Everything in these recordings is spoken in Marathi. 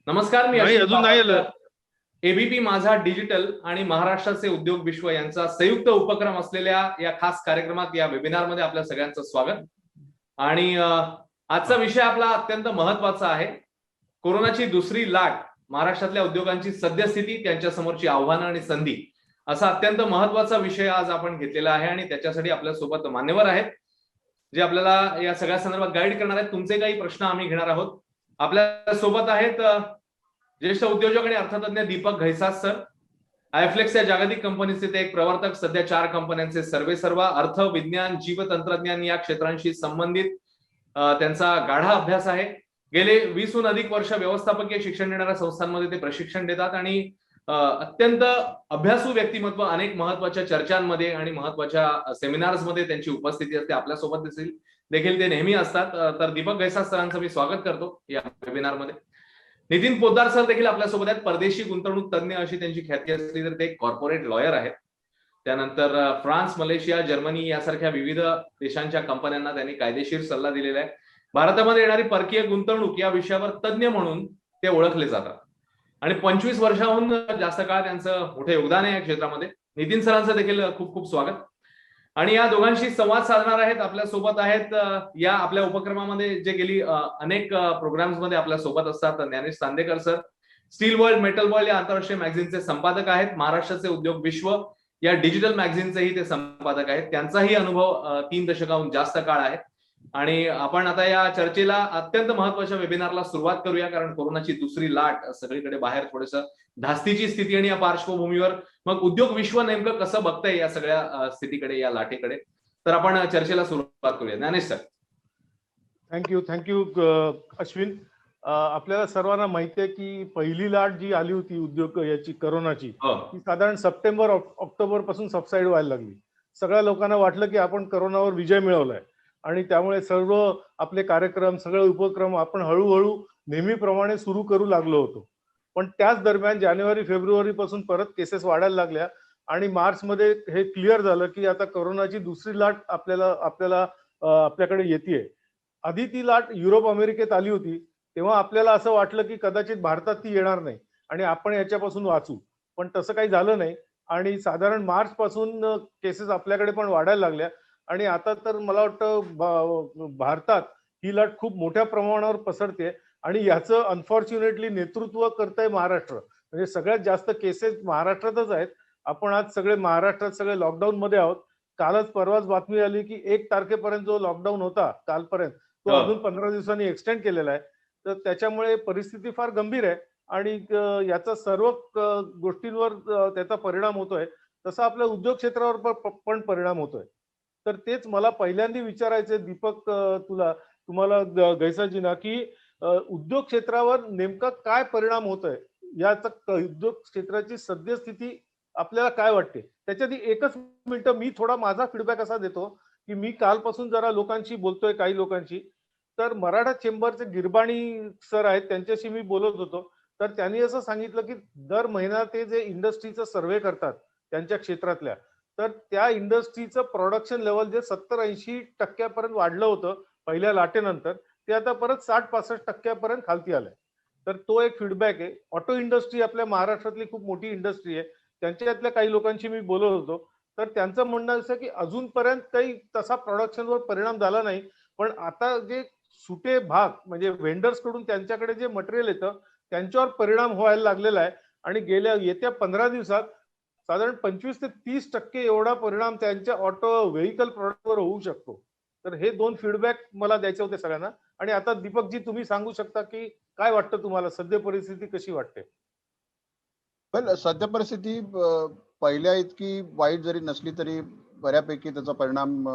नमस्कार, मी नाही, अश्विन अजून नाही आलं. एबीपी माझा डिजिटल आणि महाराष्ट्राचे उद्योग विश्व यांचा संयुक्त उपक्रम असलेल्या या खास कार्यक्रमात, या वेबिनार मध्ये आपल्या सगळ्यांचं स्वागत. आणि आजचा विषय आपला अत्यंत महत्वाचा आहे. कोरोनाची दुसरी लाट, महाराष्ट्रातल्या उद्योगांची सद्यस्थिती, त्यांच्या समोरची आव्हानं आणि संधी, असा अत्यंत महत्वाचा विषय आज आपण घेतलेला आहे. आणि त्याच्यासाठी आपल्या सोबत मान्यवर आहेत जे आपल्याला या सगळ्या संदर्भात गाईड करणार आहेत. तुमचे काही प्रश्न आम्ही घेणार आहोत. आपल्या सोबत आहेत ज्येष्ठ उद्योजक आणि अर्थतज्ञ दीपक घैसास सर. आयफ्लेक्स या जागतिक कंपनीचे ते एक प्रवर्तक, सध्या 4 कंपन्यांचे सर्वेसर्वा. अर्थ, विज्ञान, जीव तंत्रज्ञान या क्षेत्रांशी संबंधित त्यांचा गाढा अभ्यास आहे. गेले 20हून अधिक वर्ष व्यवस्थापकीय शिक्षण देणाऱ्या संस्थांमध्ये ते प्रशिक्षण देतात आणि अत्यंत अभ्यासू व्यक्तिमत्व, अनेक महत्वाच्या चर्चांमध्ये आणि महत्वाच्या सेमिनार्स मध्ये त्यांची उपस्थिती असते. आपल्यासोबत देखील ते नेहमी असतात. तर दीपक घैसास सरांचं मी स्वागत करतो या वेबिनार मध्ये. नितीन पोद्दार सर देखील आपल्यासोबत आहेत. परदेशी गुंतवणूक तज्ञ अशी त्यांची ख्याती असली तर ते कॉर्पोरेट लॉयर आहेत. त्यानंतर फ्रान्स, मलेशिया, जर्मनी यासारख्या विविध देशांच्या कंपन्यांना त्यांनी कायदेशीर सल्ला दिलेला आहे. भारतामध्ये येणारी परकीय गुंतवणूक या विषयावर तज्ञ म्हणून ते ओळखले जातात आणि 25 वर्षाहून जास्त काळ त्यांचं मोठं योगदान आहे या क्षेत्रामध्ये. नितीन सरांचं देखील खूप खूप स्वागत. आणि या दोघांशी संवाद साधणार आहेत, आपल्या सोबत आहेत या आपल्या उपक्रमामध्ये जे गेली अनेक प्रोग्राम्स मध्ये आपल्या सोबत असतात, Dnyanesh Chandekar sir. Steel world, metal world या आंतरराष्ट्रीय मॅगझिनचे संपादक आहेत. महाराष्ट्राचे उद्योग विश्व या डिजिटल मॅगझिनचेही ते संपादक आहेत. त्यांचाही अनुभव 3 दशकाहून जास्त काळ आहे. आणि आपण आता या चर्चेला, अत्यंत महत्वाच्या वेबिनारला सुरुवात करूया, कारण कोरोनाची दुसरी लाट सगळीकडे बाहेर थोडंसं धास्तीची स्थिती, आणि या पार्श्वभूमीवर मग उद्योग विश्व नेमकं कसं बघतंय या सगळ्या स्थितीकडे, या लाटेकडे. तर आपण चर्चेला सुरुवात करूया. ज्ञानेश सर. थँक्यू अश्विन. आपल्याला सर्वांना माहिती आहे की पहिली लाट जी आली होती उद्योग याची, करोनाची, ती साधारण सप्टेंबर ऑक्टोबर पासून सबसाईड व्हायला लागली. सगळ्या लोकांना वाटलं की आपण करोनावर विजय मिळवलाय आणि त्यामुळे सर्व आपले कार्यक्रम, सगळे उपक्रम आपण हळूहळू नेहमीप्रमाणे सुरू करू लागलो होतो. पण त्याच दरम्यान जानेवारी फेब्रुवारी पासून परत केसेस वाढायला लागल्या आणि मार्च मध्ये हे क्लिअर झालं की आता करोनाची दुसरी लाट आपल्याकडे येते. आधी ती लाट युरोप अमेरिकेत आली होती, तेव्हा आपल्याला असं वाटलं की कदाचित भारतात ती येणार नाही आणि आपण याच्यापासून वाचू. पण तसं काही झालं नाही आणि साधारण मार्च पासून केसेस आपल्याकडे पण वाढायला लागल्या आणि आता तर मला वाटतं भारतात ही लाट खूप मोठ्या प्रमाणावर पसरते आणि याचं अनफॉर्च्युनेटली नेतृत्व करतंय महाराष्ट्र. म्हणजे सगळ्यात जास्त केसेस महाराष्ट्रातच आहेत. आपण आज सगळे महाराष्ट्रात सगळे लॉकडाऊन मध्ये आहोत. कालच परवाच बातमी आली की 1 तारखेपर्यंत जो लॉकडाऊन होता कालपर्यंत, तो अजून 15 दिवसांनी एक्सटेंड केलेला आहे. तर त्याच्यामुळे परिस्थिती फार गंभीर आहे आणि याचा सर्व गोष्टींवर त्याचा परिणाम होतोय. तसा आपल्या उद्योग क्षेत्रावर पण परिणाम होतोय. तर तेच मला पहिल्यांदा विचारायचे दीपक, तुम्हाला घैसाजींना, की उद्योग क्षेत्रावर नेमका काय परिणाम होतोय, याचा उद्योग क्षेत्राची सद्यस्थिती आपल्याला काय वाटते. त्याच्यात एकच मिनिट मी थोडा माझा फीडबॅक असा देतो की मी कालपासून जरा लोकांशी बोलतोय, काही लोकांशी. तर मराठा चेंबरचे गिरबाणी सर आहेत, त्यांच्याशी मी बोलत होतो. तर त्यांनी असं सांगितलं की दर महिना ते जे इंडस्ट्रीचा सर्वे करतात त्यांच्या क्षेत्रातल्या, तर त्या इंडस्ट्रीचं प्रोडक्शन लेवल जे 70-80% वाढलं होतं पहिल्या लाटेनंतर, ते आता परत 60-65% खालती आलंय. तर तो एक फीडबॅक आहे. ऑटो इंडस्ट्री आपल्या महाराष्ट्रातली खूप मोठी इंडस्ट्री आहे, त्यांच्यातल्या काही लोकांशी मी बोलत होतो. तर त्यांचं म्हणणं असं की अजूनपर्यंत काही तसा प्रोडक्शनवर परिणाम झाला नाही, पण आता जे सुटे भाग म्हणजे व्हेंडर्स कडून त्यांच्याकडे जे मटेरियल येतं त्यांच्यावर परिणाम व्हायला लागलेला आहे आणि येत्या 15 दिवसात साधारण 25 ते 30% एवढा परिणाम त्यांच्या ऑटो व्हेकल प्रोडक्टवर होऊ शकतो. तर हे 2 फीडबॅक मला द्यायचे होते सगळ्यांना. आणि आता दीपकजी, तुम्ही सांगू शकता की काय वाटतं तुम्हाला, सध्या परिस्थिती कशी वाटते? सध्या परिस्थिती पहिल्या इतकी वाईट जरी नसली तरी बऱ्यापैकी त्याचा परिणाम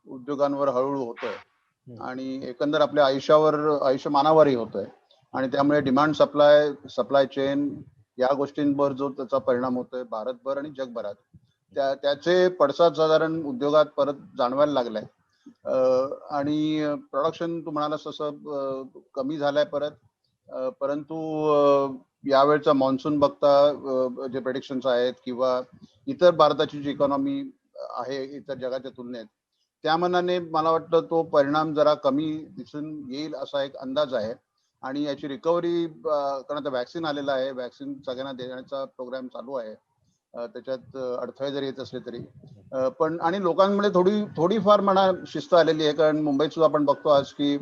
उद्योगांवर हळूहळू होतोय आणि एकंदर आपल्या आयुष्यमानावरही होतोय. आणि त्यामुळे डिमांड सप्लाय चेन या गोष्टींवर जो त्याचा परिणाम होतोय भारतभर आणि जगभरात, त्याचे पडसाद साधारण उद्योगात परत जाणवायला लागलाय. आणि प्रोडक्शन तू म्हणालास तसं कमी झालंय परत. परंतु यावेळचा मान्सून बघता जे प्रेडिक्शन्स आहेत किंवा इतर भारताची जी इकॉनॉमी आहे इतर जगाच्या तुलनेत, त्या मनाने मला वाटतं तो परिणाम जरा कमी दिसून येईल असा एक अंदाज आहे. आणि याची रिकव्हरी, कारण आता व्हॅक्सिन आलेला आहे, व्हॅक्सिन सगळ्यांना देण्याचा प्रोग्राम चालू आहे. त्याच्यात अडथळे जरी येत असले तरी पण आणि लोकांमध्ये थोडीफार म्हणा शिस्त आलेली आहे, कारण मुंबईत सुद्धा आपण बघतो आज की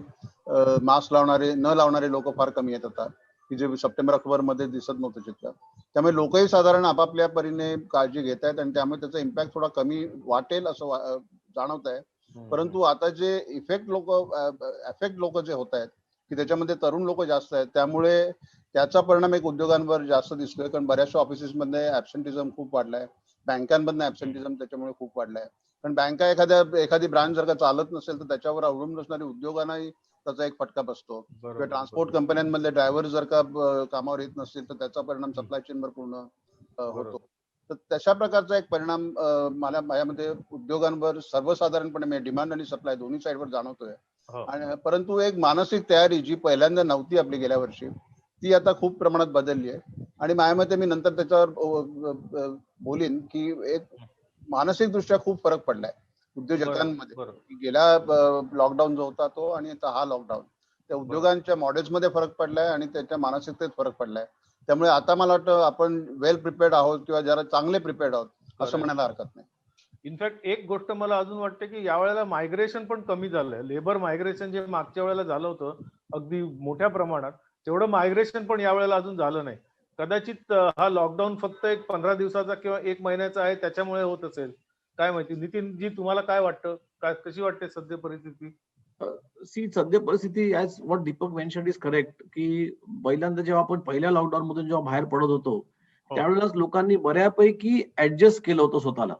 मास्क न लावणारे लोक फार कमी आहेत आता, की जे सप्टेंबर ऑक्टोबर मध्ये दिसत नव्हतं चित्र. त्यामुळे लोकही साधारण आपापल्या परीने काळजी घेत आहेत आणि त्यामुळे त्याचा इम्पॅक्ट थोडा कमी वाटेल असं जाणवत आहे. परंतु आता जे एफेक्ट लोक जे होत आहेत की त्याच्यामध्ये तरुण लोक जास्त आहेत, त्यामुळे त्याचा परिणाम एक उद्योगांवर जास्त दिसतोय, कारण बऱ्याचशा ऑफिसेसमध्ये ऍब्सेंटिझम खूप वाढलाय, बँकांमधनं ऍब्सेंटिझम त्याच्यामुळे खूप वाढलाय. पण बँका एखादी ब्रांच जर का चालत नसेल तर त्याच्यावर अवलंबून असणाऱ्या उद्योगांनाही त्याचा एक फटका बसतो, किंवा ट्रान्सपोर्ट कंपन्यांमधले ड्रायव्हर जर का कामावर येत नसतील तर त्याचा परिणाम सप्लाय चेनवर पूर्ण होतो. तर तशा प्रकारचा एक परिणाम माझ्यामध्ये उद्योगांवर सर्वसाधारणपणे डिमांड आणि सप्लाय दोन्ही साईडवर जाणवतोय. आणि परंतु एक मानसिक तयारी जी पहिल्यांदा नव्हती आपली गेल्या वर्षी, ती आता खूप प्रमाणात बदलली आहे. आणि माझ्या मते मी नंतर त्याच्यावर बोलीन की एक मानसिक दृष्ट्या खूप फरक पडलाय उद्योजकांमध्ये. गेला लॉकडाऊन जो होता तो आणि हा लॉकडाऊन, त्या उद्योगांच्या मॉडेल्समध्ये फरक पडलाय आणि त्याच्या मानसिकतेत फरक पडलाय. त्यामुळे आता मला वाटतं आपण वेल प्रिपेअर्ड आहोत किंवा जरा चांगले प्रिपेअर्ड आहोत असं म्हणायला हरकत नाही. इनफॅक्ट एक गोष्ट मला अजून वाटते की यावेळेला मायग्रेशन पण कमी झालंय. लेबर मायग्रेशन जे मागच्या वेळेला झालं होतं अगदी मोठ्या प्रमाणात, तेवढं मायग्रेशन पण यावेळेला अजून झालं नाही. कदाचित हा लॉकडाऊन फक्त एक 15 दिवसाचा किंवा 1 महिन्याचा आहे, त्याच्यामुळे होत असेल, काय माहिती. नितीन जी, तुम्हाला काय वाटतं, काय कशी वाटते सध्या परिस्थिती? सध्या परिस्थिती as what Deepak mentioned is correct, की पहिल्यांदा जेव्हा आपण पहिल्या लॉकडाऊन मधून जेव्हा बाहेर पडत होतो त्यावेळेलाच लोकांनी बऱ्यापैकी ऍडजस्ट केलं होतं स्वतःला.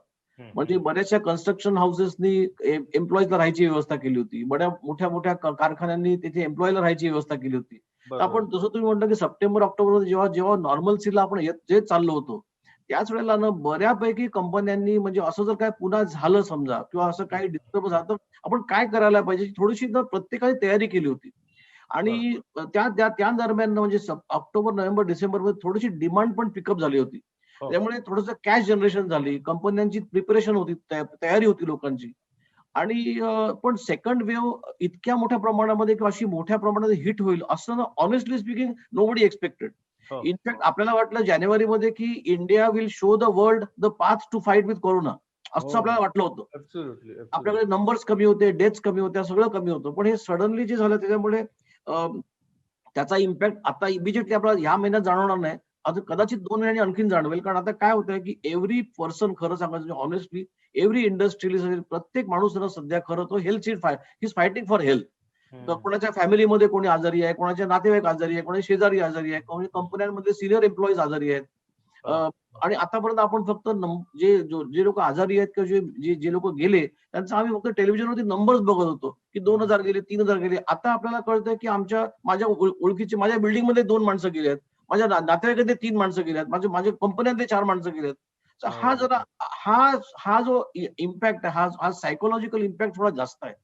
म्हणजे बऱ्याचशा कन्स्ट्रक्शन हाऊसेसनी एम्प्लॉईजला राहायची व्यवस्था केली होती, बऱ्या मोठ्या कारखान्यांनी तिथे एम्प्लॉईला राहायची व्यवस्था केली होती. आपण जसं तुम्ही म्हटलं की सप्टेंबर ऑक्टोबर मध्ये जेव्हा नॉर्मलसीला आपण जे चाललो होतो त्याच वेळेला ना बऱ्यापैकी कंपन्यांनी, म्हणजे असं जर काय पुन्हा झालं समजा किंवा असं काही डिस्टर्ब झालं तर आपण काय करायला पाहिजे थोडीशी प्रत्येकाने तयारी केली होती. आणि त्या दरम्यान म्हणजे ऑक्टोबर नोव्हेंबर डिसेंबर मध्ये थोडीशी डिमांड पण पिकअप झाली होती. त्यामुळे थोडंसं कॅश जनरेशन झाली, कंपन्यांची प्रिपरेशन होती, तयारी होती लोकांची. आणि पण सेकंड वेव्ह इतक्या मोठ्या प्रमाणामध्ये किंवा अशी मोठ्या प्रमाणात हिट होईल असं ना honestly speaking nobody expected. In fact आपल्याला वाटलं जानेवारीमध्ये की India will show the world the path to fight with corona, असं आपल्याला वाटलं होतं. आपल्याकडे नंबर्स कमी होते, डेथ्स कमी होत्या, सगळं कमी होतं. पण हे सडनली जे झालं त्याच्यामुळे त्याचा इम्पॅक्ट आता इमिजिएटली आपल्याला ह्या महिन्यात जाणवणार नाही, आता कदाचित 2 महिन्यांनी आणखीन जाणवेल. कारण आता काय होतंय की एव्हरी पर्सन, खरं सांगायचं ऑनेस्टली, एव्हरी इंडस्ट्रियलिस्ट, प्रत्येक माणूस सध्या खरं तो health is fighting for health. कोणाच्या फॅमिलीमध्ये कोणी आजारी आहे, कोणाच्या नातेवाईक आजारी आहे, कोणाच्या शेजारी आजारी आहे, कोणी कंपन्यांमध्ये सिनियर एम्प्लॉईज आजारी आहेत. आणि आतापर्यंत आपण फक्त जे लोक आजारी आहेत किंवा जे लोक गेले त्यांचा आम्ही फक्त टेलिव्हिजनवरती नंबर्स बघत होतो की 2000 गेले, 3000 गेले. आता आपल्याला कळतंय की माझ्या ओळखीचे, माझ्या बिल्डिंग मध्ये 2 माणसं गेले आहेत, माझ्या नातेवाईकातले 3 माणसं गेले आहेत, माझ्या कंपन्यातले 4 माणसं गेले आहेत. हा जो इम्पॅक्ट आहे, हा सायकोलॉजिकल इम्पॅक्ट थोडा जास्त आहे.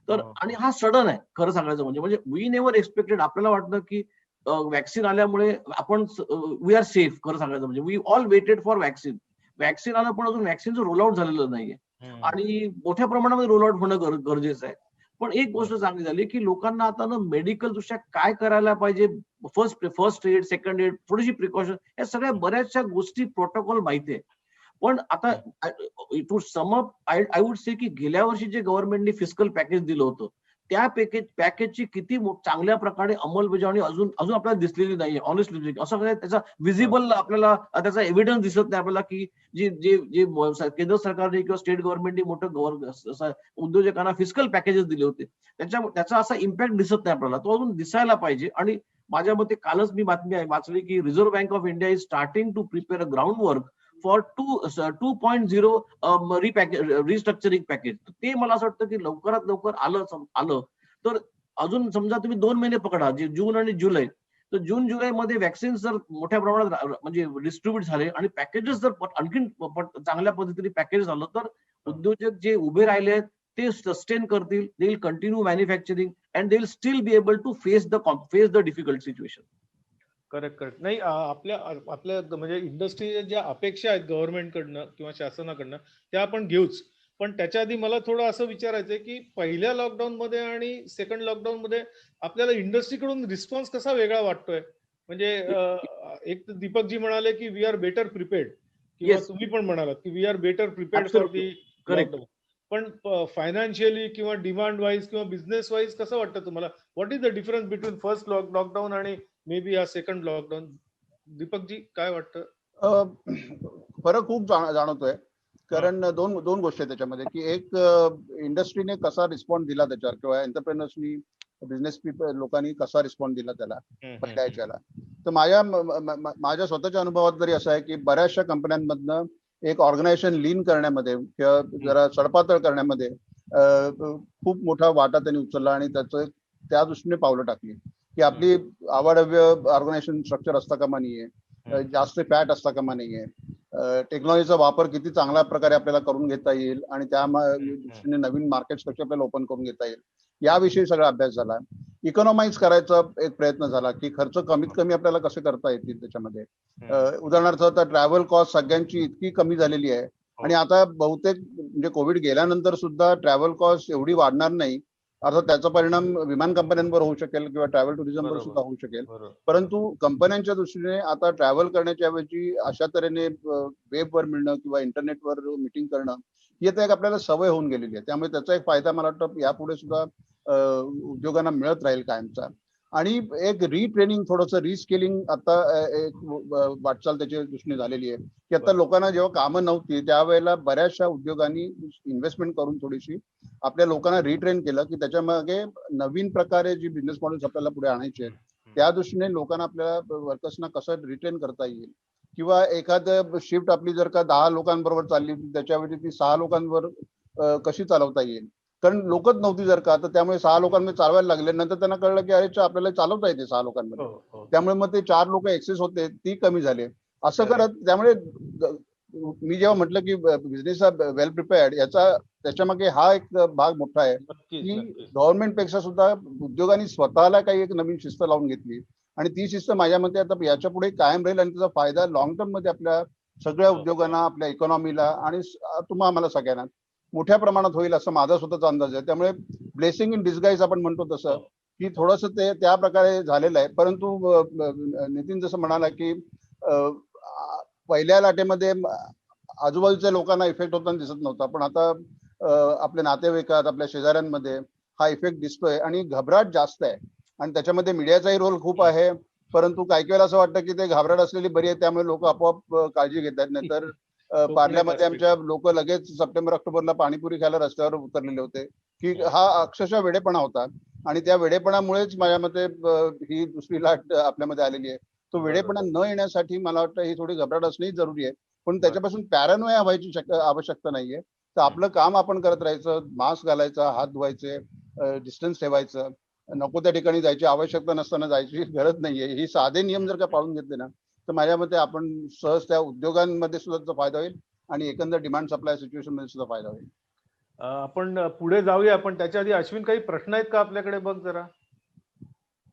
तर आणि हा सडन आहे खरं सांगायचं म्हणजे वी नेव्हर एक्सपेक्टेड. आपल्याला वाटतं की वॅक्सिन आल्यामुळे आपण वी आर सेफ. खरं सांगायचं म्हणजे we all waited for vaccine आलं, पण अजून वॅक्सिनचं रोल आउट झालेलं नाहीये आणि मोठ्या प्रमाणामध्ये रोल आउट होणं गरजेचं आहे. पण एक गोष्ट चांगली झाली की लोकांना आता ना मेडिकल दृष्ट्या काय करायला पाहिजे, फर्स्ट एड, सेकंड एड, थोडीशी प्रिकॉशन, या सगळ्या बऱ्याचशा गोष्टी प्रोटोकॉल माहिती आहे. पण आता to sum up I would say की गेल्या वर्षी जे गव्हर्नमेंटने फिस्कल पॅकेज दिलं होतं त्या पॅकेजची किती चांगल्या प्रकारे अंमलबजावणी अजून आपल्याला दिसलेली नाहीये ऑनेस्टली. असं काय त्याचा विजिबल आपल्याला त्याचा एव्हिडन्स दिसत नाही आपल्याला की जे केंद्र सरकारने किंवा स्टेट गव्हर्नमेंटने मोठं उद्योजकांना फिस्कल पॅकेजेस दिले होते त्याचा असा इम्पॅक्ट दिसत नाही आपल्याला. तो अजून दिसायला पाहिजे. आणि माझ्या मते कालच मी बातमी वाचली की Reserve Bank of India is starting to prepare a groundwork for 2.0 restructuring package. ते मला असं वाटतं की लवकरात लवकर आलं तर अजून समजा तुम्ही 2 महिने पकडा, जे जून आणि जुलै, तर जून जुलैमध्ये वॅक्सिन जर मोठ्या प्रमाणात म्हणजे डिस्ट्रीब्युट झाले आणि पॅकेजेस जर आणखी चांगल्या पद्धतीने पॅकेज झालं तर उद्योजक जे उभे राहिले आहेत ते सस्टेन करतील, they will continue manufacturing and they will still be able to face the difficult situation. Correct. नाही, आपल्या म्हणजे इंडस्ट्री ज्या अपेक्षा आहेत गव्हर्नमेंटकडनं किंवा शासनाकडनं त्या आपण घेऊच. पण त्याच्या आधी मला थोडं असं विचारायचंय की पहिल्या लॉकडाऊन मध्ये आणि सेकंड लॉकडाऊन मध्ये आपल्याला इंडस्ट्रीकडून रिस्पॉन्स कसा वेगळा वाटतोय? म्हणजे एक तर दीपकजी म्हणाले की वी आर बेटर प्रिपेअर्ड, किंवा Yes. तुम्ही पण म्हणालात की we are better prepared for Absolutely. The Correct. Lockdown. पण फायनान्शियली किंवा डिमांड वाईज किंवा बिझनेस वाईज कसं वाटतं तुम्हाला? What is the difference between first lockdown आणि मे बी हा सेकंड लॉकडाऊन? दीपकजी काय वाटतं? फरक खूप जाणवतोय. कारण दोन दोन गोष्टी आहेत त्याच्यामध्ये, की एक इंडस्ट्रीने कसा रिस्पॉन्ड दिला त्याच्यावर, किंवा एंटरप्रेनर्सनी, बिझनेस पीपल लोकांनी कसा रिस्पॉन्ड दिला त्याला पहिल्या याच्याला. तर माझ्या स्वतःच्या अनुभवात तरी असं आहे की बऱ्याचशा कंपन्यांमधनं एक ऑर्गनायझेशन लीन करण्यामध्ये किंवा जरा सडपातळ करण्यामध्ये खूप मोठा वाटा त्यांनी उचलला, आणि त्याचं त्या दृष्टीने पावलं टाकली की आपली आवाढव्य ऑर्गनायझेशन स्ट्रक्चर असता कामा नाहीये, जास्त फॅट असता कामा नाहीये, टेक्नॉलॉजीचा वापर किती चांगल्या प्रकारे आपल्याला करून घेता येईल आणि त्या दृष्टीने नवीन मार्केट्स कसे आपल्याला ओपन करून घेता येईल, याविषयी सगळा अभ्यास झाला. इकॉनॉमाइज करायचा एक प्रयत्न झाला की खर्च कमीत कमी आपल्याला कसे करता येतील त्याच्यामध्ये. उदाहरणार्थ आता ट्रॅव्हल कॉस्ट सगळ्यांची इतकी कमी झालेली आहे, आणि आता बहुतेक म्हणजे कोविड गेल्यानंतर सुद्धा ट्रॅव्हल कॉस्ट एवढी वाढणार नाही. अर्थात त्याचा परिणाम विमान कंपन्यांवर होऊ शकेल किंवा ट्रॅव्हल टुरिझमवर सुद्धा होऊ शकेल. परंतु कंपन्यांच्या दृष्टीने आता ट्रॅव्हल करण्याच्या ऐवजी अशा तऱ्हेने वेबवर मिळणं किंवा इंटरनेटवर मीटिंग करणं, ही आता एक आपल्याला सवय होऊन गेलेली आहे. त्यामुळे त्याचा एक फायदा मला वाटतं यापुढे सुद्धा उद्योगांना मिळत राहील कायमचा. आणि एक रिट्रेनिंग, थोडंसं रिस्किलिंग आता एक वाटचाल त्याच्या दृष्टीने झालेली आहे, की आता लोकांना जेव्हा कामं नव्हती त्यावेळेला बऱ्याचशा उद्योगांनी इन्व्हेस्टमेंट करून थोडीशी आपल्या लोकांना रिट्रेन केलं, की त्याच्या मागे नवीन प्रकारे जी बिझनेस मॉडेल्स आपल्याला पुढे आणायचे आहेत त्या दृष्टीने लोकांना, आपल्याला वर्कर्सना कसं रिट्रेन करता येईल, किंवा एखादं शिफ्ट आपली जर का 10 लोकांबरोबर चालली त्याच्याऐवजी ती 6 लोकांवर कशी चालवता येईल. कारण लोकच नव्हती जर का, तर त्यामुळे 6 लोकांमध्ये चालवायला लागले. नंतर त्यांना कळलं की अरे आपल्याला चालवता येते 6 लोकांमध्ये. त्यामुळे मग ते 4 लोक एक्सेस होते ती कमी झाले. असं करत त्यामुळे मी जेव्हा म्हटलं की बिझनेस वेल प्रिपेअर्ड, त्याच्या मागे हा एक भाग मोठा आहे की गव्हर्नमेंट पेक्षा सुद्धा उद्योगांनी स्वतःला काही एक नवीन शिस्त लावून घेतली, आणि ती शिस्त माझ्या मते आता याच्या पुढे कायम राहील, आणि त्याचा फायदा लॉंग टर्म मध्ये आपल्या सगळ्या उद्योगांना, आपल्या इकॉनॉमीला आणि आम्हाला सगळ्यांना मोठ्या प्रमाणात होईल असं माझा स्वतःचा अंदाज आहे. त्यामुळे ब्लेसिंग इन डिस्गाईज आपण म्हणतो तसं, की थोडंसं ते त्या प्रकारे झालेलं आहे. परंतु नितीन जसं म्हणाला की पहिल्या लाटेमध्ये आजूबाजूच्या लोकांना इफेक्ट होताना दिसत नव्हता, पण आता आपल्या नातेवाईकात, आपल्या शेजाऱ्यांमध्ये हा इफेक्ट दिसतोय, आणि घबराट जास्त आहे. आणि त्याच्यामध्ये मीडियाचाही रोल खूप आहे. परंतु काही वेळेला असं वाटतं की ते घबराट असलेली बरी आहे, त्यामुळे लोक आपोआप काळजी घेतात. नाहीतर पार्ल्यामध्ये आमच्या लोक लगेच सप्टेंबर ऑक्टोबरला पाणीपुरी खायला रस्त्यावर उतरलेले होते, की हा अक्षरशः वेडेपणा होता. आणि त्या वेडेपणामुळेच माझ्या मते ही दुसरी लाट आपल्यामध्ये आलेली आहे. तो वेडेपणा न येण्यासाठी मला वाटतं ही थोडी घबराट असणंही जरुरी आहे, पण त्याच्यापासून पॅरानोया व्हायची आवश्यकता नाहीये. तर आपलं काम आपण करत राहायचं, मास्क घालायचा, हात धुवायचे, डिस्टन्स ठेवायचं, नको त्या ठिकाणी जायची आवश्यकता नसताना जायची गरज नाहीये. ही साधे नियम जर का पाळून घेतले ना, तर माझ्या मते आपण सहज त्या उद्योगांमध्ये सुद्धा त्याचा फायदा होईल, आणि एकंदर डिमांड सप्लाय सिच्युएशन मध्ये सुद्धा फायदा होईल. आपण पुढे जाऊया, पण त्याच्या आधी अश्विन काही प्रश्न आहेत का आपल्याकडे? बघ जरा.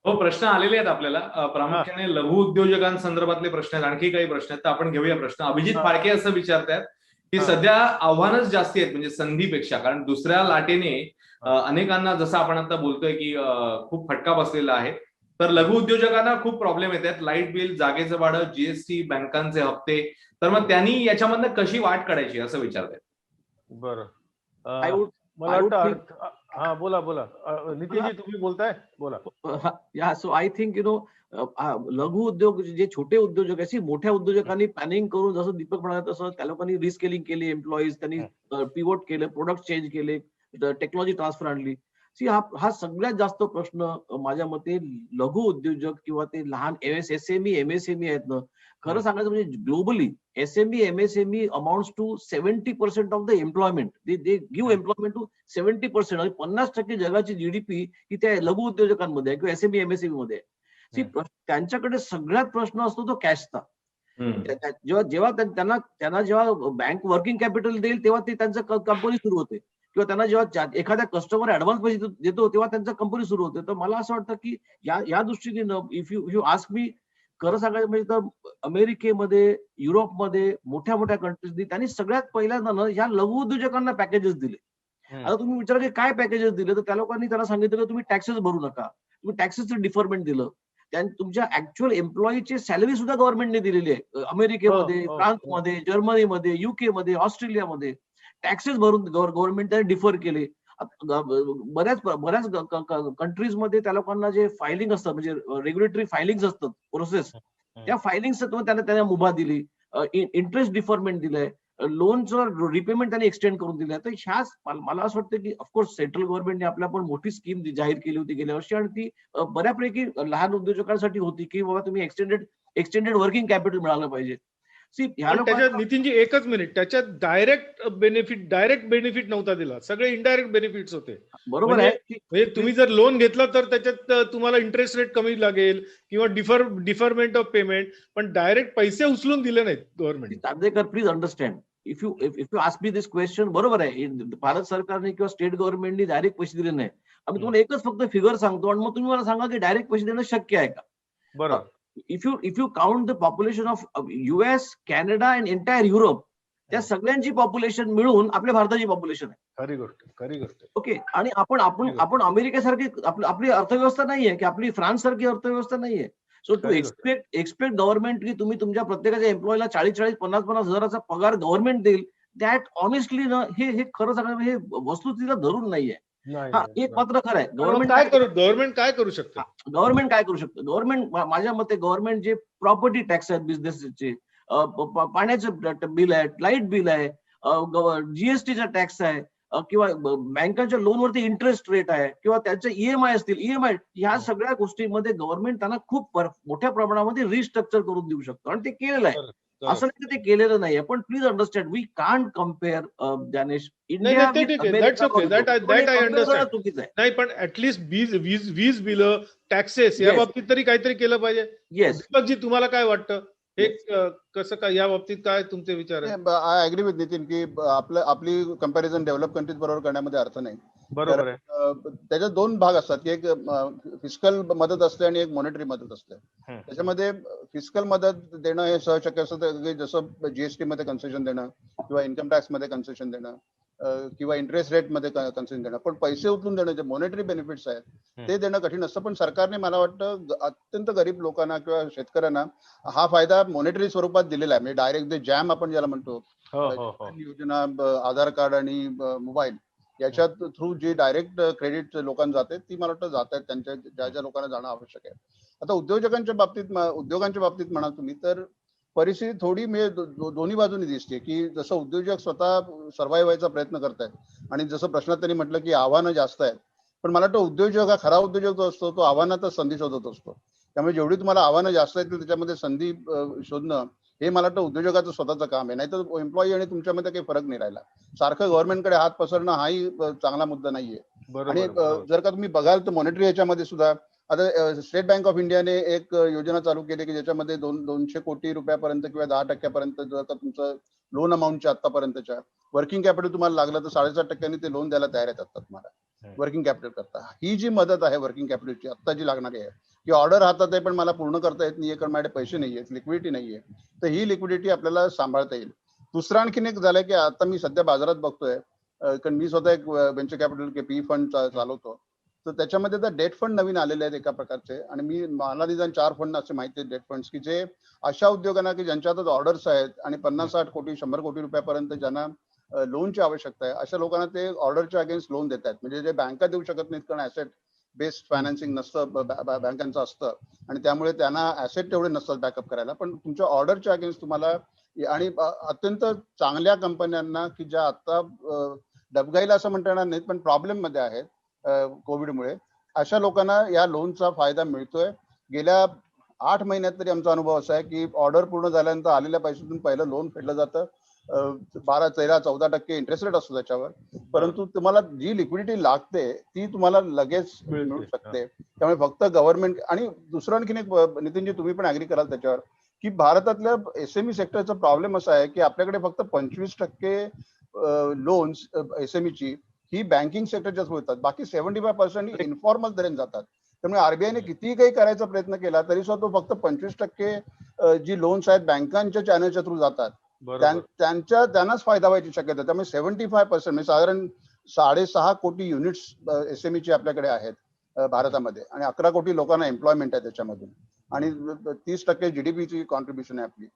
हो, प्रश्न आलेले आहेत आपल्याला. प्रामुख्याने लघु उद्योजकांसंदर्भातले प्रश्न आहेत, आणखी काही प्रश्न आहेत, तर आपण घेऊया प्रश्न. अभिजित फाळके असं विचारतायत की सध्या आव्हानच जास्ती आहेत म्हणजे संधीपेक्षा, कारण दुसऱ्या लाटेने अनेकांना, जसं आपण आता बोलतोय की खूप फटका बसलेला आहे, तर लघु उद्योजकांना खूप प्रॉब्लेम येत आहेत. लाईट बिल, जागेचं भाडं, जीएसटी, बँकांचे हप्ते. तर मग त्यांनी याच्यामधनं कशी वाट काढायची असं विचारतायत. बरं, मला वाटतं हा बोला नितीनजी, तुम्ही बोलताय, बोला. या सो आय थिंक लघु उद्योग, जे छोटे उद्योजक आहे, मोठ्या उद्योजकांनी प्लॅनिंग करून, जसं दीपक म्हणाला तसं त्या लोकांनी रिस्केलिंग केली, एम्प्लॉईज त्यांनी पिवोट केले, प्रोडक्ट चेंज केले, टेक्नॉलॉजी ट्रान्सफर आणली. हा सगळ्यात जास्त प्रश्न माझ्या मते लघु उद्योजक किंवा ते लहान एसएमई एमएसएमई आहेत ना, खरं सांगायचं म्हणजे globally SME MSME amounts to 70% of the employment. They give employment to 70%, आणि 50% जगाची जीडीपी ही त्या लघु उद्योजकांमध्ये आहे किंवा एसएमई एमएसएमई मध्ये आहे. त्यांच्याकडे सगळ्यात प्रश्न असतो तो कॅशचा. जेव्हा त्यांना जेव्हा बँक वर्किंग कॅपिटल देईल तेव्हा ते त्यांचं कंपनी सुरू होते, किंवा त्यांना जेव्हा एखाद्या कस्टमर ऍडव्हान्स पैसे देतो तेव्हा त्यांचं कंपनी सुरू होते. तर मला असं वाटतं की या दृष्टीने इफ यू आस्क मी, खरं सांगायचं म्हणजे तर अमेरिकेमध्ये, युरोपमध्ये, मोठ्या मोठ्या कंट्रीजनी त्यांनी सगळ्यात पहिल्यांदा ना ह्या लघु उद्योजकांना पॅकेजेस दिले. आता तुम्ही विचारा की काय पॅकेजेस दिले, तर त्या लोकांनी त्यांना सांगितलं की तुम्ही टॅक्सेस भरू नका, तुम्ही टॅक्सेसचं डिफरमेंट दिलं. तुमच्या ऍक्च्युअल एम्प्लॉईची सॅलरी सुद्धा गव्हर्नमेंटने दिलेली आहे. अमेरिकेमध्ये, फ्रान्समध्ये, जर्मनीमध्ये, युकेमध्ये, ऑस्ट्रेलियामध्ये टॅक्सेस भरून गव्हर्नमेंट त्याने डिफर केले. बऱ्याच बऱ्याच कंट्रीजमध्ये त्या लोकांना जे फायलिंग असतं म्हणजे रेग्युलेटरी फायलिंग असतात प्रोसेस, त्या फायलिंग त्यांना मुभा दिली, इंटरेस्ट डिफरमेंट दिलंय, लोनचं रिपेमेंट त्यांनी एक्सटेंड करून दिलंय. तर ह्याच मला असं वाटतं की ऑफकोर्स सेंट्रल गव्हर्नमेंटने आपल्या पण मोठी स्कीम जाहीर केली होती गेल्या वर्षी, आणि ती बऱ्यापैकी लहान उद्योजकांसाठी होती की बाबा तुम्ही एक्सटेंडेड वर्किंग कॅपिटल मिळालं पाहिजे. ह्या त्याच्यात लोकांना नितीनजी एकच मिनिट, त्याच्यात डायरेक्ट बेनिफिट नव्हता दिला, सगळे इनडायरेक्ट बेनिफिट्स होते. बरोबर म्हणजे आहे म्हणजे तुम्ही जर लोन घेतलं तर त्याच्यात तुम्हाला इंटरेस्ट रेट कमी लागेल किंवा डिफरमेंट ऑफ पेमेंट, पण डायरेक्ट पैसे उचलून दिले नाहीत government. Chandekar, please understand, if you ask me this question, बरोबर आहे, भारत सरकारने किंवा स्टेट गव्हर्नमेंटने डायरेक्ट पैसे दिले नाही. आम्ही तुम्हाला एकच फक्त फिगर सांगतो आणि मग तुम्ही मला सांगा की डायरेक्ट पैसे देणं शक्य आहे का. बरोबर. If you count the population of US, Canada and entire Europe, त्या सगळ्यांची पॉप्युलेशन मिळून आपल्या भारताची पॉप्युलेशन आहे. खरी गोष्ट. ओके, आणि आपण अमेरिकेसारखी आपली अर्थव्यवस्था नाहीये, की आपली फ्रान्स सारखी अर्थव्यवस्था नाहीये. सो टू एक्सपेक्ट गव्हर्नमेंट की तुम्ही तुमच्या प्रत्येकाच्या एम्प्लॉईला 40-40, 50-50 हजाराचा पगार गव्हर्नमेंट देईल, दॅट ऑनेस्टली ना हे खरं सांगणं हे वस्तुस्थितीला धरून नाहीये. हा एक मात्र खरं आहे, गव्हर्नमेंट काय करू शकतं? गव्हर्नमेंट काय करू शकतं? गव्हर्नमेंट, माझ्या मते गव्हर्नमेंट जे प्रॉपर्टी टॅक्स आहेत बिझनेसचे, पाण्याचं बिल आहे, लाईट बिल आहे, जीएसटीचा टॅक्स आहे, किंवा बँकांच्या लोनवरती इंटरेस्ट रेट आहे, किंवा त्यांचे EMI असतील, EMI, ह्या सगळ्या गोष्टींमध्ये गव्हर्नमेंट त्यांना खूप मोठ्या प्रमाणामध्ये रिस्ट्रक्चर करून देऊ शकतो, आणि ते केलेलं आहे. असं नाही की ते केलेलं नाहीये, पण please understand, we can't compare Dnyanesh, India चुकीचं आहे. नाही, पण ऍटलीस्ट वीज बिलं, टॅक्सेस या बाबतीत तरी काहीतरी केलं पाहिजे. येस, दीपकजी, तुम्हाला काय वाटतं? हे कसं काय, या बाबतीत काय तुमचे विचार आहेत? आय अग्री विथ नितीन की आपली कंपॅरिझन डेव्हलप कंट्रीज बरोबर करण्यामध्ये अर्थ नाही. बरोबर आहे. त्याच्यात दोन भाग असतात की एक फिस्कल मदत असते आणि एक मॉनिटरी मदत असते. त्याच्यामध्ये फिस्कल मदत देणं हे सहशक्य असतं, की जसं जीएसटी मध्ये कन्सेशन देणं किंवा इन्कम टॅक्स मध्ये कन्सेशन देणं किंवा इंटरेस्ट रेट मध्ये कन्सेशन देणं. पण पैसे उचलून देणं, जे मॉनिटरी बेनिफिट्स आहेत ते देणं कठीण असतं. पण सरकारने मला वाटतं अत्यंत गरीब लोकांना किंवा शेतकऱ्यांना हा फायदा मॉनिटरी स्वरूपात दिलेला आहे. म्हणजे डायरेक्ट जे जॅम आपण ज्याला म्हणतो, योजना, आधार कार्ड आणि मोबाईल याच्या थ्रू जी डायरेक्ट क्रेडिट लोकांना जाते, ती मला वाटतं जात आहेत त्यांच्या ज्या लोकांना जाणं आवश्यक आहे. आता उद्योगांच्या बाबतीत म्हणा तुम्ही, तर परिस्थिती थोडी दोन्ही बाजूनी दिसते, की जसं उद्योजक स्वतः सर्व्हाइव्ह व्हायचा प्रयत्न करतायत आणि जसं प्रश्नात त्यांनी म्हटलं की आव्हानं जास्त आहेत, पण मला वाटतं उद्योजक हा खरा उद्योजक जो असतो तो आव्हानातच संधी शोधत असतो. त्यामुळे जेवढी तुम्हाला आव्हानं जास्त आहेत त्याच्यामध्ये संधी शोधणं हे मला वाटतं उद्योजकाचं स्वतःचं काम आहे. नाहीतर एम्प्लॉई आणि तुमच्यामध्ये काही फरक नाही राहिला. सारखं गव्हर्नमेंटकडे हात पसरणं हाही चांगला मुद्दा नाहीये. आणि जर का तुम्ही बघाल तर मॉनिटरी याच्यामध्ये सुद्धा आता स्टेट बँक ऑफ इंडियाने एक योजना चालू केली की ज्याच्यामध्ये 200 कोटी रुपयापर्यंत किंवा 10% जर का तुमचं लोन अमाऊंटच्या आतापर्यंतच्या वर्किंग कॅपिटल तुम्हाला लागलं तर 7.5% ते लोन द्यायला तयार आहेत तुम्हाला वर्किंग कॅपिटल करता. ही जी मदत आहे वर्किंग कॅपिटलची आत्ता जी लागणारी आहे, की ऑर्डर हातात आहे पण मला पूर्ण करता येत नाहीये कारण माझ्याकडे पैसे नाहीये, लिक्विडिटी नाहीये, तर ही लिक्विडिटी आपल्याला सांभाळता येईल. दुसरं आणखीन एक झालंय की आता मी सध्या बाजारात बघतोय, कारण मी स्वतः एक वेंचर कॅपिटल PE फंड चालवतो, तर त्याच्यामध्ये तर डेट फंड नवीन आलेले आहेत एका प्रकारचे, आणि मला निदान 4 फंड असे माहिती आहेत डेट फंड्स, की जे अशा उद्योगांना की ज्यांच्यातच ऑर्डर्स आहेत आणि 50-60 कोटी 100 कोटी रुपयापर्यंत ज्यांना लोनची आवश्यकता आहे, अशा लोकांना ते ऑर्डरच्या अगेन्स्ट लोन देत आहेत. म्हणजे जे बँका देऊ शकत नाहीत कारण ऍसेट बेस्ड फायनान्सिंग नसतं बँकांचं असतं, आणि त्यामुळे त्यांना ऍसेट तेवढे नसतात बॅकअप करायला, पण तुमच्या ऑर्डरच्या अगेन्स्ट तुम्हाला, आणि अत्यंत चांगल्या कंपन्यांना की ज्या आता डबघाईला असं म्हणता येणार नाहीत पण प्रॉब्लेम मध्ये आहेत कोविडमुळे, अशा लोकांना या लोनचा फायदा मिळतोय. गेल्या 8 महिन्यात तरी आमचा अनुभव असा आहे की ऑर्डर पूर्ण झाल्यानंतर आलेल्या पैशातून पहिलं लोन फेडलं जातं. 12-13-14% इंटरेस्ट रेट असतो त्याच्यावर, परंतु तुम्हाला जी लिक्विडिटी लागते ती तुम्हाला लगेच मिळू शकते. त्यामुळे फक्त गव्हर्नमेंट, आणि दुसरं आणखीन एक नितीनजी तुम्ही पण ऍग्री कराल त्याच्यावर, की भारतातल्या SME सेक्टरचा प्रॉब्लेम असा आहे की आपल्याकडे फक्त 25% लोन्स SMEची ही बँकिंग सेक्टरच्याच होतात, बाकी 75% इन्फॉर्मल तऱ्हेने जातात. त्यामुळे आरबीआयने कितीही काही करायचा प्रयत्न केला तरी सुद्धा तो फक्त 25% जी लोन्स आहेत बँकांच्या चॅनलच्या थ्रू जातात त्यांनाच फायदा व्हायची शक्यता. त्यामुळे 75% म्हणजे साधारण 6.5 कोटी युनिट्स एसएमईची आपल्याकडे आहेत भारतामध्ये आणि 11 कोटी लोकांना एम्प्लॉयमेंट आहे त्याच्यामधून आणि 30% जीडीपीची कॉन्ट्रीब्युशन आहे आपली.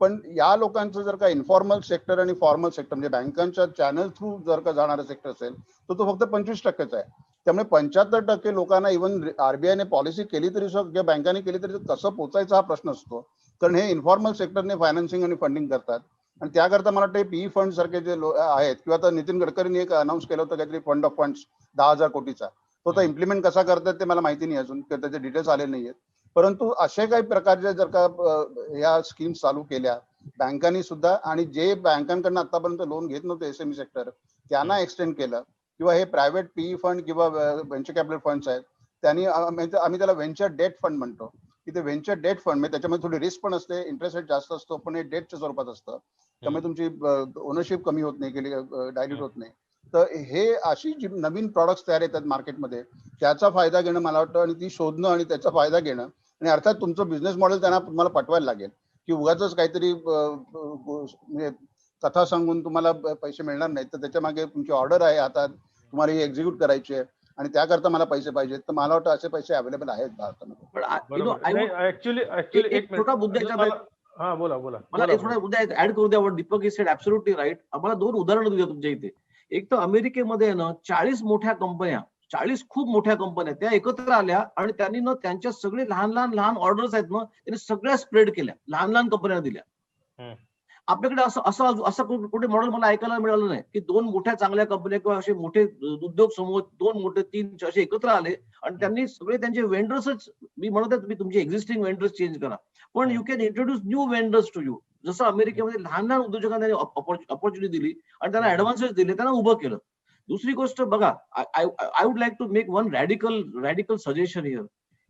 पण या लोकांचं जर का इन्फॉर्मल सेक्टर आणि फॉर्मल सेक्टर म्हणजे बँकांच्या चॅनल थ्रू जर का जाणारा सेक्टर असेल तर तो फक्त 25%च आहे. त्यामुळे 75% लोकांना इव्हन आरबीआयने पॉलिसी केली तरी सुद्धा किंवा बँकांनी केली तरी कसं पोचायचा हा प्रश्न असतो. कारण हे इन्फॉर्मल सेक्टरने फायनान्सिंग आणि फंडिंग करतात आणि त्याकरता मला वाटतं पीई फंड सारखे जे आहेत किंवा आता नितीन गडकरींनी एक अनाऊन्स केलं होतं काहीतरी फंड ऑफ फंड्स 10,000 कोटीचा. तो आता इम्प्लिमेंट कसा करतात ते मला माहिती नाही अजून, त्याचे डिटेल्स आले नाहीयेत. परंतु असे काही प्रकारचे जर का या स्कीम्स चालू केल्या बँकांनी सुद्धा आणि जे बँकांकडून आतापर्यंत लोन घेत नव्हते एसएमई सेक्टर त्यांना एक्सटेंड केलं किंवा हे प्रायव्हेट पीई फंड किंवा व्हेंचर कॅपिटल फंड्स आहेत त्यांनी आम्ही त्याला व्हेंचर डेट फंड म्हणतो की ते व्हेंचर डेट फंड म्हणजे त्याच्यामध्ये थोडी रिस्क पण असते, इंटरेस्ट रेट जास्त असतो, पण हे डेटच्या स्वरूपात असतं. त्यामुळे तुमची ओनरशिप कमी होत नाही, डायल्यूट होत नाही. तर हे अशी जी नवीन प्रॉडक्ट्स तयार येतात मार्केटमध्ये त्याचा फायदा घेणं मला वाटतं आणि ती शोधणं आणि त्याचा फायदा घेणं आणि अर्थात तुमचं बिझनेस मॉडेल त्यांना तुम्हाला पटवायला लागेल की उगाच काहीतरी म्हणजे कथा सांगून तुम्हाला पैसे मिळणार नाहीत. तर त्याच्या मागे तुमची ऑर्डर आहे हातात, तुम्हाला ही एक्झिक्यूट करायची आहे आणि त्याकरता मला पैसे पाहिजेत. तर मला वाटतं असे पैसे अवेलेबल आहेत भारतामध्ये. ऍक्च्युली एक छोटा मुद्दा हा बोला बोला मला एक थोडा मुद्दा ऍड करू द्या. Deepak is said absolutely right. आम्हाला 2 उदाहरणं देऊया तुमच्या इथे. एक तर अमेरिकेमध्ये ना 40 मोठ्या कंपन्या, 40 खूप मोठ्या कंपन्या त्या एकत्र आल्या आणि त्यांनी ना त्यांच्या सगळे लहान ऑर्डर्स आहेत ना त्यांनी सगळ्या स्प्रेड केल्या, लहान कंपन्यांना दिल्या. आपल्याकडे असं कुठे मॉडेल मला ऐकायला मिळालं नाही की 2 मोठ्या चांगल्या कंपन्या किंवा असे मोठे उद्योग समूह 2 मोठे 3 असे एकत्र आले आणि त्यांनी सगळे त्यांचे वेंडर्सच, मी म्हणत आहे तुम्ही तुमचे एक्झिस्टिंग वेंडर्स चेंज करा पण you can introduce new vendors to you. जसं अमेरिकेमध्ये लहान उद्योजकांना ऑपॉर्च्युनिटी दिली आणि त्यांना ऍडव्हान्सेस दिले, त्यांना उभं केलं. दुसरी गोष्ट बघा, I would like to make one radical suggestion here.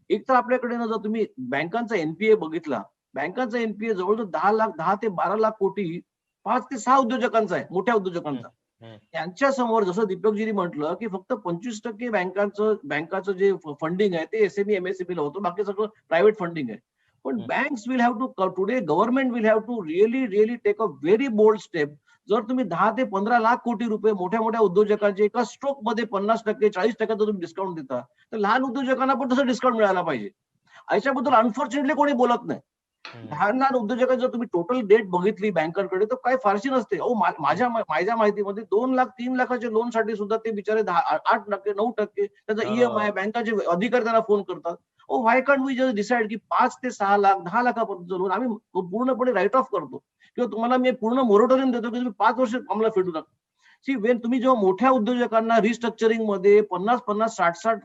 एक तर आपल्याकडे ना जर तुम्ही बँकांचा एनपीए बघितला, बँकांचा एनपीए जवळजवळ 10 ते 12 लाख कोटी 5 ते 6 उद्योजकांचा आहे, मोठ्या उद्योजकांचा. त्यांच्या समोर जसं दीपकजींनी म्हटलं की फक्त 25% बँकाचं जे फंडिंग आहे ते एसएमई एमएसएमई ला होतं, बाकी सगळं प्रायव्हेट फंडिंग आहे. पण banks will have to today government will have to really take a very bold step. जर तुम्ही 10 ते 15 लाख कोटी रुपये मोठ्या उद्योजकांचे एका स्ट्रोक मध्ये 50% 40% तुम्ही डिस्काउंट देता तर लहान उद्योजकांना पण तसं डिस्काउंट मिळाला पाहिजे. याच्याबद्दल अनफॉर्च्युनेटली कोणी बोलत नाही. लहान उद्योजकांची जर तुम्ही टोटल डेट बघितली बँकांकडे तर काही फारशी नसते. माझ्या माहितीमध्ये 2 लाख 3 लाखाच्या लोन साठी सुद्धा ते बिचारे 8% 9% त्याचा ईएमआय बँकाचे अधिकारी त्यांना फोन करतात. व्हाय कांट वी जस्ट डिसाइड की 5 ते 6 लाख 10 लाखापर्यंत लोन आम्ही पूर्णपणे राईट ऑफ करतो किंवा तुम्हाला मी पूर्ण मोरेटोरियम देतो की तुम्ही 5 वर्ष आम्हाला फेडू नका. सी वेन तुम्ही जेव्हा मोठ्या उद्योजकांना रिस्ट्रक्चरिंग मध्ये 50 60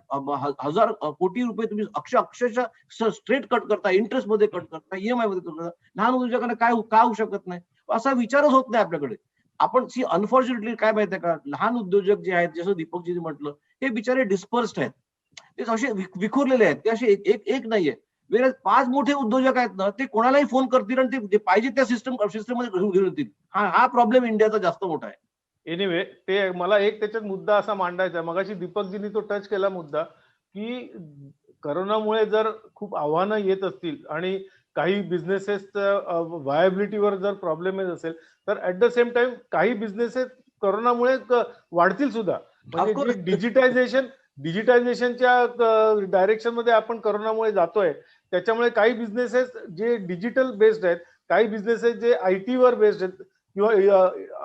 हजार कोटी रुपये तुम्ही अक्षरशः स्ट्रेट कट करता, इंटरेस्ट मध्ये कट करता, ईएमआय मध्ये कट करता, लहान उद्योजकांना काय होऊ शकत नाही असा विचारच होत नाही आपल्याकडे. आपण अनफॉर्च्युनेटली काय माहिती आहे का, लहान उद्योजक जे आहेत जसं दीपकजींनी म्हटलं हे बिचारे डिस्पर्स्ड आहेत, ते असे विखुरलेले आहेत, ते असे एक नाहीये. वेळेस 5 मोठे उद्योजक आहेत ना ते कोणालाही फोन करतील आणि ते पाहिजे त्या सिस्टम मध्ये घेऊन येतील. हा प्रॉब्लेम इंडियाचा जास्त मोठा आहे. एनिवे ते मला एक त्याच्यात मुद्दा असा मांडायचा, मगाशी दीपकजींनी तो टच केला मुद्दा की करोनामुळे जर खूप आव्हानं येत असतील आणि काही बिझनेसेस व्हायबिलिटीवर जर प्रॉब्लेम येत असेल तर ऍट द सेम टाइम काही बिझनेसेस करोनामुळे वाढतील सुद्धा. म्हणजे डिजिटायझेशनच्या डायरेक्शन मध्ये आपण करोनामुळे जातोय, त्याच्यामुळे काही बिझनेसेस जे डिजिटल बेस्ड आहेत, काही बिझनेसेस जे आयटी वर बेस्ड आहेत किंवा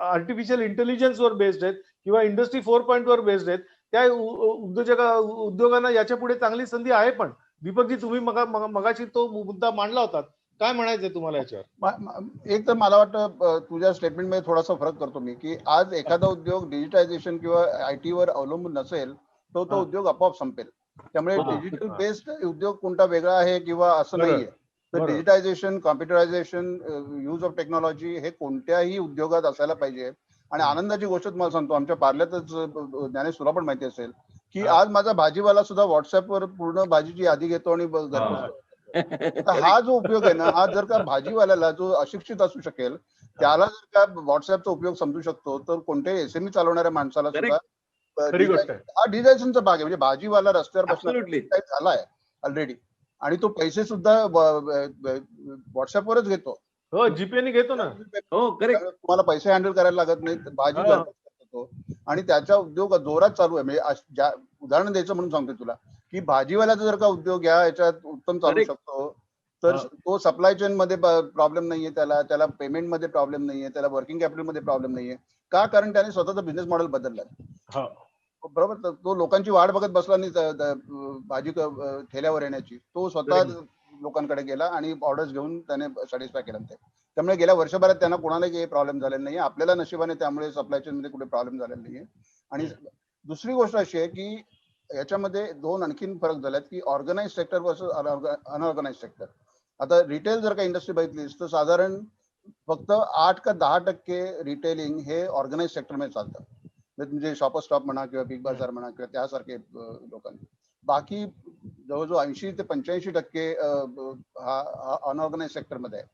आर्टिफिशियल इंटेलिजन्स वर बेस्ड आहेत किंवा इंडस्ट्री 4.0 वर बेस्ड आहेत, त्या उद्योगांना याच्या पुढे चांगली संधी आहे. पण दीपकजी तुम्ही मगाशी तो मुद्दा मांडला होता, काय म्हणायचंय तुम्हाला याच्यावर? एक तर मला वाटतं तुझ्या स्टेटमेंटमध्ये थोडासा फरक करतो मी की आज एखादा उद्योग डिजिटायझेशन किंवा आयटी वर अवलंबून नसेल तो उद्योग आपोआप संपेल. त्यामुळे डिजिटल बेस्ड उद्योग कोणता वेगळा आहे किंवा असं नाहीये. तर digitisation, computerisation, use of technology हे कोणत्याही उद्योगात असायला पाहिजे. आणि आनंदाची गोष्ट तुम्हाला सांगतो, आमच्या पार्ल्यातच ज्ञानेश तुला पण माहिती असेल की आज माझा भाजीवाला सुद्धा व्हॉट्सअपवर पूर्ण भाजीची यादी घेतो आणि हा जो उपयोग आहे ना, हा जर का भाजीवाल्याला जो अशिक्षित असू शकेल त्याला जर का व्हॉट्सअपचा उपयोग समजू शकतो तर कोणत्याही एसएमई चालवणाऱ्या माणसाला सुद्धा हा डिजिटायझेशनचा भाग आहे. म्हणजे भाजीवाला रस्त्यावर बसला झालाय ऑलरेडी, आणि तो पैसे सुद्धा व्हॉट्सअपवरच घेतो. हो, जीपेने घेतो ना. हो करेक्ट. त्यामुळे तुम्हाला पैसे हँडल करायला लागत नाही, भाजी हा. घरपोच करतो आणि त्याचा उद्योग जोरात चालू आहे. म्हणजे उदाहरण द्यायचं म्हणून सांगतो तुला की भाजीवाल्याचा जर का उद्योग याच्यात उत्तम चालू Correct. शकतो, तर हा. तो सप्लाय चेन मध्ये प्रॉब्लेम नाहीये, त्याला पेमेंट मध्ये प्रॉब्लेम नाहीये, त्याला वर्किंग कॅपिटल मध्ये प्रॉब्लेम नाहीये. का? कारण त्याने स्वतःचा बिझनेस मॉडेल बदललाय. हा. बरोबर. तो लोकांची वाट बघत बसला नाही भाजी ठेल्यावर येण्याची. तो स्वतः लोकांकडे गेला आणि ऑर्डर्स घेऊन त्याने सॅटिस्फाय केलं ते. त्यामुळे गेल्या वर्षभरात त्यांना कोणालाही काही प्रॉब्लेम झालेला नाही. आपल्याला नशिबाने त्यामुळे सप्लाय चेन मध्ये कुठे प्रॉब्लेम झालेला नाहीये. आणि दुसरी गोष्ट अशी आहे की याच्यामध्ये दोन आणखीन फरक झालेत की organised sector versus unorganised sector. आता रिटेल जर का इंडस्ट्री बघितलीस तर साधारण फक्त 8 का 10% रिटेलिंग हे ऑर्गनाइज सेक्टरमध्ये चालतं. म्हणजे शॉपर स्टॉप म्हणा किंवा बिग बाजार म्हणा किंवा त्यासारखे लोकांनी. बाकी जवळजवळ 80 ते 85% हा अनऑर्गनाइज सेक्टरमध्ये आहे.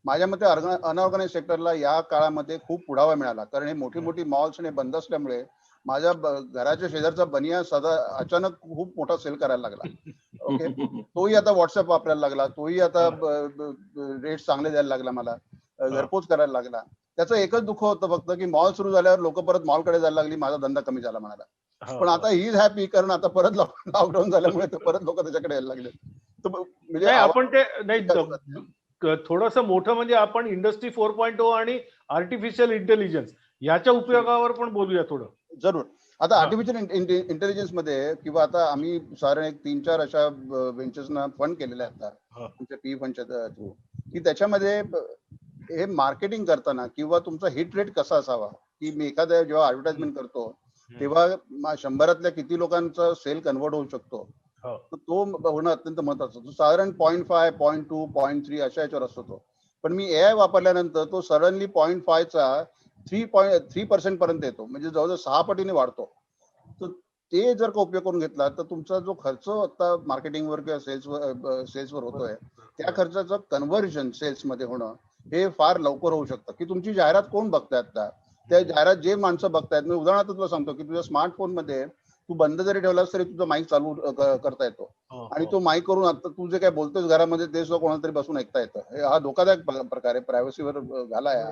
माझ्या मते अनऑर्गनाइज सेक्टरला या काळामध्ये खूप पुढावा मिळाला, कारण हे मोठी मोठी मॉल्स आणि बंद असल्यामुळे माझ्या घराच्या शेजारचा बनिया सदा अचानक खूप मोठा सेल करायला लागला. ओके, तोही आता व्हॉट्सअप वापरायला लागला, तोही आता रेट चांगले द्यायला लागला, मला घरपोच करायला लागला. त्याचं एकच दुःख होतं फक्त की मॉल सुरू झाल्यावर लोक परत मॉलकडे जायला लागली, माझा धंदा कमी झाला म्हणाला. पण आता ही इज हॅपी, कारण आता परत लॉकडाऊन झाल्यामुळे परत लोक त्याच्याकडे यायला लागले. म्हणजे आपण ते नाही, थोडस मोठं म्हणजे आपण इंडस्ट्री 4.0 आणि आर्टिफिशियल इंटेलिजन्स याच्या उपयोगावर पण बोलूया थोडं. जरूर. आता आर्टिफिशियल इंटेलिजन्स मध्ये किंवा आता आम्ही साधारण एक 3-4 अशा व्हेंचर्सना फंड केलेले आहेत आता तुमच्या पी फंडच्या थ्रू, की त्याच्यामध्ये हे मार्केटिंग करताना किंवा तुमचा हिट रेट कसा असावा, की मी एखाद्या जेव्हा ऍडव्हर्टाइजमेंट करतो तेव्हा 100 किती लोकांचा सेल कन्वर्ट होऊ शकतो, तर तो होणं अत्यंत महत्वाचं. तो साधारण 0.5, 0.2, 0.3 अशा याच्यावर असतो तो. पण मी एआय वापरल्यानंतर तो सडनली 0.5 चा 3% पर्यंत येतो, म्हणजे जवळजवळ 6 पटीने वाढतो. तर ते जर का उपयोग करून घेतला तर तुमचा जो खर्च आता मार्केटिंगवर किंवा सेल्सवर होतोय, त्या खर्चाचं कन्व्हर्जन सेल्समध्ये होणं हे फार लवकर होऊ शकतं. की तुमची जाहिरात कोण बघतायत आता, त्या जाहिरात जे माणसं बघतायत, मी उदाहरणार्थ तुला सांगतो की तुझ्या स्मार्टफोन मध्ये तू बंद जरी ठेवलास तरी तुझा माईक चालू करता येतो, आणि तो माईक करून आता तू जे काय बोलतोस घरामध्ये ते सुद्धा कोणाला तरी बसून ऐकता येतं. हा धोकादायक प्रकार आहे, प्रायव्हसीवर घालाय.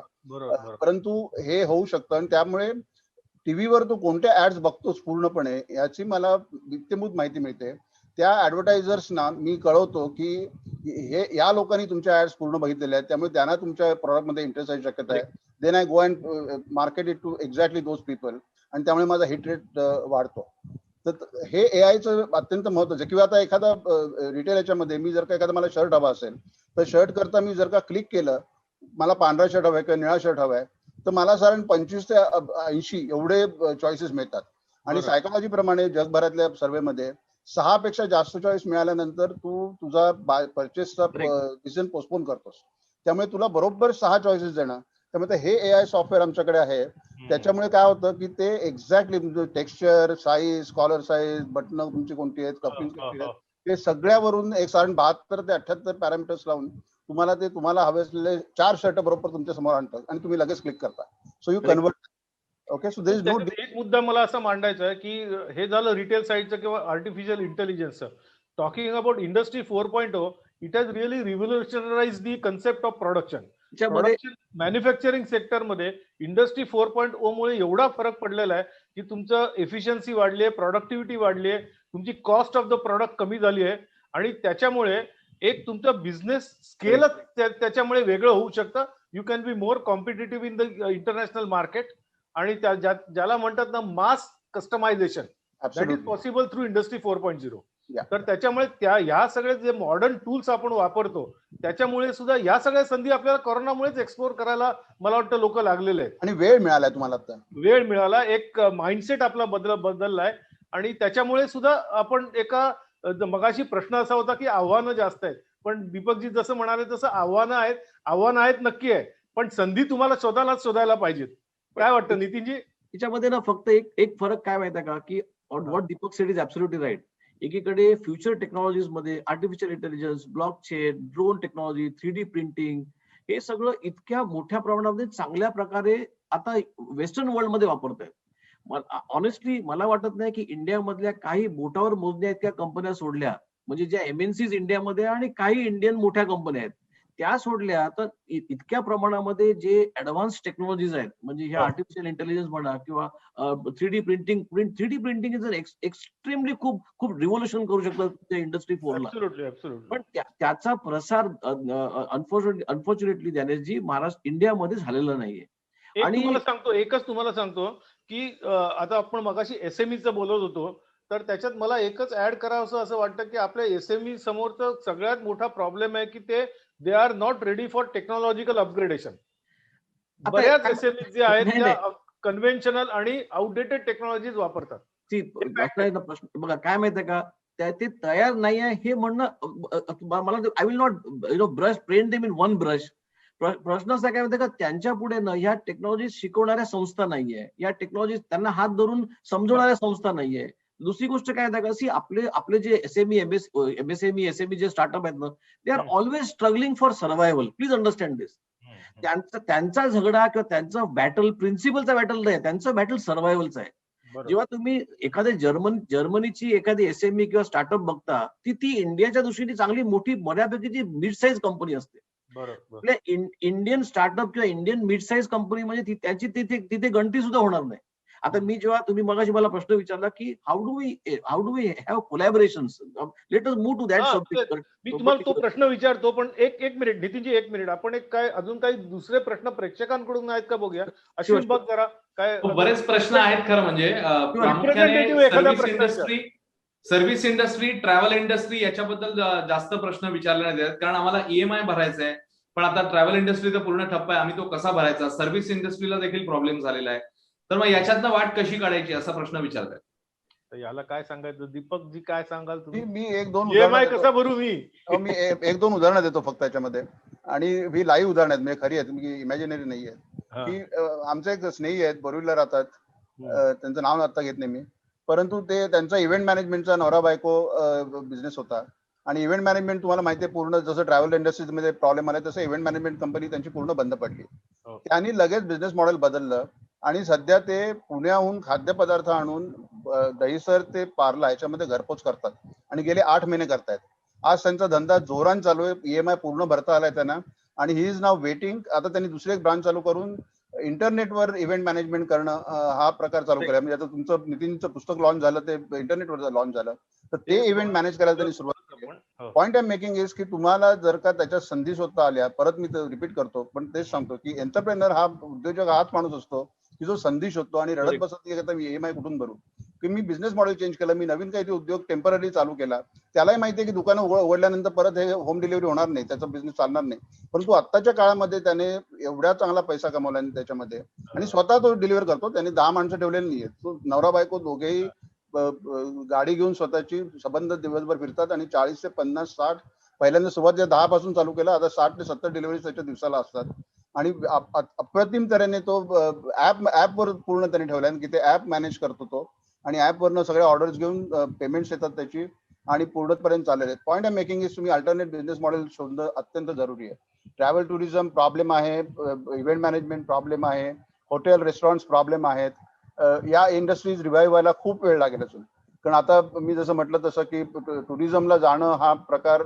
परंतु हे होऊ शकतं, आणि त्यामुळे टीव्हीवर तू कोणत्या ऍड्स बघतोस पूर्णपणे याची मला इत्यंभूत माहिती मिळते. त्या ऍडव्हर्टायझर्सना मी कळवतो की हे या लोकांनी तुमच्या ऍड्स पूर्ण बघितलेल्या आहेत, त्यामुळे त्यांना तुमच्या प्रॉडक्टमध्ये इंटरेस्ट आहे शक्यता आहे. Then I go and market it to exactly those people, आणि त्यामुळे माझा हिट रेट वाढतो. तर हे एआयचं अत्यंत महत्वाचं आहे. किंवा आता एखादा रिटेल याच्यामध्ये मी जर का एखादा मला शर्ट हवा असेल, तर शर्ट करता मी जर का क्लिक केलं, मला पांढरा शर्ट हवाय किंवा निळा शर्ट हवाय, तर मला साधारण 25 ते 80 एवढे चॉईसेस मिळतात. आणि सायकोलॉजी प्रमाणे जगभरातल्या सर्व्हेमध्ये 6 पेक्षा जास्त चॉईस मिळाल्यानंतर तू तुझा परचेसचा डिसिजन पोस्टपोन करतोस. त्यामुळे तुला बरोबर 6 चॉईसेस देणं. त्यामुळे हे एआय सॉफ्टवेअर आमच्याकडे आहे. त्याच्यामुळे काय होतं की ते एक्झॅक्टली म्हणजे texture, size, collar size, button तुमची कोणती आहेत, कपिंग कोणती आहेत, ते सगळ्यावरून एक साधारण 72 ते 78 पॅरामीटर्स लावून तुम्हाला ते तुम्हाला हवे असलेले 4 शर्ट बरोबर तुमच्या समोर आणतात आणि तुम्ही लगेच क्लिक करता. So you convert. Okay, so there is no. एक मुद्दा मला असं मांडायचा आहे की हे झालं रिटेल साईडचं किंवा आर्टिफिशियल इंटेलिजन्सचं. Talking about industry 4.0, it has really revolutionise the concept of production. Manufacturing सेक्टरमध्ये इंडस्ट्री 4.0 मुळे एवढा फरक पडलेला आहे की तुमचं एफिशियन्सी वाढली आहे, प्रोडक्टिव्हिटी वाढली आहे, तुमची कॉस्ट ऑफ द प्रोडक्ट कमी झाली आहे, आणि त्याच्यामुळे एक तुमचं बिझनेस स्केलच त्याच्यामुळे वेगळं होऊ शकतं. You can be more competitive in the international market, आणि ज्याला म्हणतात ना mass customisation, that is possible through industry 4.0. तर त्याच्यामुळे ह्या सगळे जे मॉडर्न टूल्स आपण वापरतो त्याच्यामुळे सुद्धा या सगळ्या संधी आपल्याला कोरोनामुळेच एक्सप्लोर करायला मला वाटतं लोक लागलेले आहेत. आणि वेळ मिळालाय तुम्हाला, आता वेळ मिळाला, एक माइंडसेट आपला बदललाय, आणि त्याच्यामुळे सुद्धा आपण एका मगाशी प्रश्न असा होता की आव्हानं जास्त आहेत, पण दीपकजी जसं म्हणाले तसं आव्हानं आहेत नक्की आहे, पण संधी तुम्हाला स्वतःलाच शोधायला पाहिजेत. काय वाटतं नितीनजी? त्याच्यामध्ये ना फक्त एक फरक काय माहिती आहे का, की what Deepak said is absolutely right. एकीकडे फ्युचर टेक्नॉलॉजीज मध्ये artificial intelligence, blockchain, drone technology, 3D printing, हे सगळं इतक्या मोठ्या प्रमाणामध्ये चांगल्या प्रकारे आता वेस्टर्न वर्ल्ड मध्ये वापरतायत. ऑनेस्टली मला वाटत नाही की इंडियामधल्या काही बोटावर मोजण्या इतक्या कंपन्या सोडल्या म्हणजे ज्या MNCs इंडियामध्ये आणि काही इंडियन मोठ्या कंपन्या आहेत त्या सोडल्या तर इतक्या प्रमाणामध्ये जे ऍडव्हान्स टेक्नॉलॉजीज आहेत म्हणजे हे आर्टिफिशियल इंटेलिजन्स म्हणा किंवा 3D प्रिंटिंग इज एक्स्ट्रीमली खूप खूप रिव्होल्युशन करू शकतात त्या इंडस्ट्री 4ला. पण त्याचा प्रसार अनफॉर्च्युनेटली ज्ञानेशजी महाराष्ट्र इंडियामध्ये झालेला नाहीये. आणि एकच तुम्हाला सांगतो की आता आपण मगाशी SMEचं बोलत होतो तर त्याच्यात मला एकच ऍड करावं असं वाटतं की आपल्या SME समोरचा सगळ्यात मोठा प्रॉब्लेम आहे की they are not ready for technological upgradation. बऱ्याच SME जे आहेत त्या कन्व्हेन्शनल आणि आउटडेटेड टेक्नॉलॉजीज वापरतात. प्रश्न बघा काय माहितीये का ते तयार नाही आहे हे म्हणणं मला I will not brush paint them in one brush. प्रश्न असा काय माहितीये का त्यांच्या पुढे ना ह्या टेक्नॉलॉजी शिकवणाऱ्या संस्था नाहीये, या टेक्नॉलॉजी त्यांना हात धरून समजवणाऱ्या संस्था नाहीये. दुसरी गोष्ट काय आहे का आपले जे MSME SME जे स्टार्टअप आहेत ना they are always struggling for survival. Please understand this. त्यांचा झगडा किंवा त्यांचं बॅटल प्रिन्सिपलचा बॅटल नाही, त्यांचं बॅटल सर्व्हायव्हलचं आहे. जेव्हा तुम्ही एखाद्या जर्मनीची एखादी SME किंवा स्टार्टअप बघता ती इंडियाच्या दृष्टीने चांगली मोठी बऱ्यापैकी मिड साईज कंपनी असते. आपल्या इंडियन स्टार्टअप किंवा इंडियन मिड साईज कंपनी म्हणजे त्याची तिथे गणती सुद्धा होणार नाही. आता जेव्हा तुम्ही मगाशी मला प्रश्न विचारला की how do we have collaborations, let us move to that subject. मी तुम्हाला तो प्रश्न विचारतो पण एक मिनिट नितीनजी, एक मिनिट. आपण अजून काही दुसरे प्रश्न प्रेक्षकांकडून आहेत का बघूया. अश्विन बघ जरा काय बरेच प्रश्न आहेत खरं म्हणजे सर्व्हिस इंडस्ट्री ट्रॅव्हल इंडस्ट्री याच्याबद्दल जास्त प्रश्न विचारले आहेत कारण आम्हाला EMI भरायचा आहे पण आता ट्रॅव्हल इंडस्ट्री तर पूर्ण ठप्प आहे, आम्ही तो कसा भरायचा. सर्व्हिस इंडस्ट्रीला देखील प्रॉब्लेम झालेला आहे तर मग याच्यातनं वाट कशी काढायची असा प्रश्न विचारताय. याला काय सांगायचं दीपकजी, काय सांगाल तुम्ही? मी एक दोन EMI कसा भरू मी एक दोन उदाहरणं देतो फक्त याच्यामध्ये आणि ही लाईव्ह उदाहरण आहेत म्हणजे खरी आहेत, इमॅजिनरी नाही आहेत. की आमचे एक स्नेही आहेत बोरिवलीला राहतात, त्यांचं नाव आता घेत नाही मी, परंतु ते त्यांचा इव्हेंट मॅनेजमेंटचा नवरा बायको बिझनेस होता आणि इव्हेंट मॅनेजमेंट तुम्हाला माहिती आहे पूर्ण जसं ट्रॅव्हल इंडस्ट्रीमध्ये प्रॉब्लेम आला तसं इव्हेंट मॅनेजमेंट कंपनी त्यांची पूर्ण बंद पडली. त्यांनी लगेच बिझनेस मॉडेल बदललं आणि सध्या ते पुण्याहून खाद्यपदार्थ आणून दहीसर ते पार्ला याच्यामध्ये घरपोच करतात आणि गेले 8 महिने करतायत. आज त्यांचा धंदा जोरान चालू आहे, EMI पूर्ण भरता आलाय त्यांना आणि ही इज नाव वेटिंग. आता त्यांनी दुसरी एक ब्रांच चालू करून इंटरनेटवर इव्हेंट मॅनेजमेंट करणं हा प्रकार चालू केला. म्हणजे आता तुमचं नितीनचं पुस्तक लॉन्च झालं ते इंटरनेटवर लॉन्च झालं तर ते इव्हेंट मॅनेज करायला त्यांनी सुरुवात केली. पॉइंट आय मेकिंग इज की तुम्हाला जर का त्याच्या संधी शोधता आल्या, परत मी रिपीट करतो पण तेच सांगतो की एंटरप्रेनर हा उद्योजक हाच माणूस असतो की जो संधी शोधतो आणि रडत बसत नाही EMI कुठून भरू. की मी बिझनेस मॉडेल चेंज केलं, मी नवीन काही उद्योग टेम्पररी चालू केला. त्यालाही माहिती आहे की दुकानं उघडल्यानंतर परत हे होम डिलिव्हरी होणार नाही, त्याचा बिझनेस चालणार नाही. परंतु आत्ताच्या काळामध्ये त्याने एवढा चांगला पैसा कमवला त्याच्यामध्ये आणि स्वतः तो डिलिव्हर करतो. त्याने 10 माणसं ठेवलेली नाहीये. तो नवरा बायको दोघेही गाडी घेऊन स्वतःची संबंध दिवसभर फिरतात आणि 40 ते 50 60 पहिल्यांदा सुरुवातीला 10 पासून चालू केला, आता 60 ते 70 डिलिव्हरी त्याच्या दिवसाला असतात आणि अप्रतिम तऱ्हेने तो ऍपवर पूर्ण त्याने ठेवलाय की ते ऍप मॅनेज करतो तो आणि ऍपवरनं सगळे ऑर्डर्स घेऊन पेमेंट्स येतात त्याची आणि पूर्णपर्यंत चाललेले. पॉइंट ऑफ मेकिंग इज तुम्ही अल्टरनेट बिझनेस मॉडेल शोधणं अत्यंत जरुरी आहे. ट्रॅव्हल टुरिझम प्रॉब्लेम आहे, इव्हेंट मॅनेजमेंट प्रॉब्लेम आहे, हॉटेल रेस्टॉरंट्स प्रॉब्लेम आहेत. या इंडस्ट्रीज रिवाईव्ह व्हायला खूप वेळ लागेल असून, कारण आता मी जसं म्हटलं तसं की टुरिझमला जाणं हा प्रकार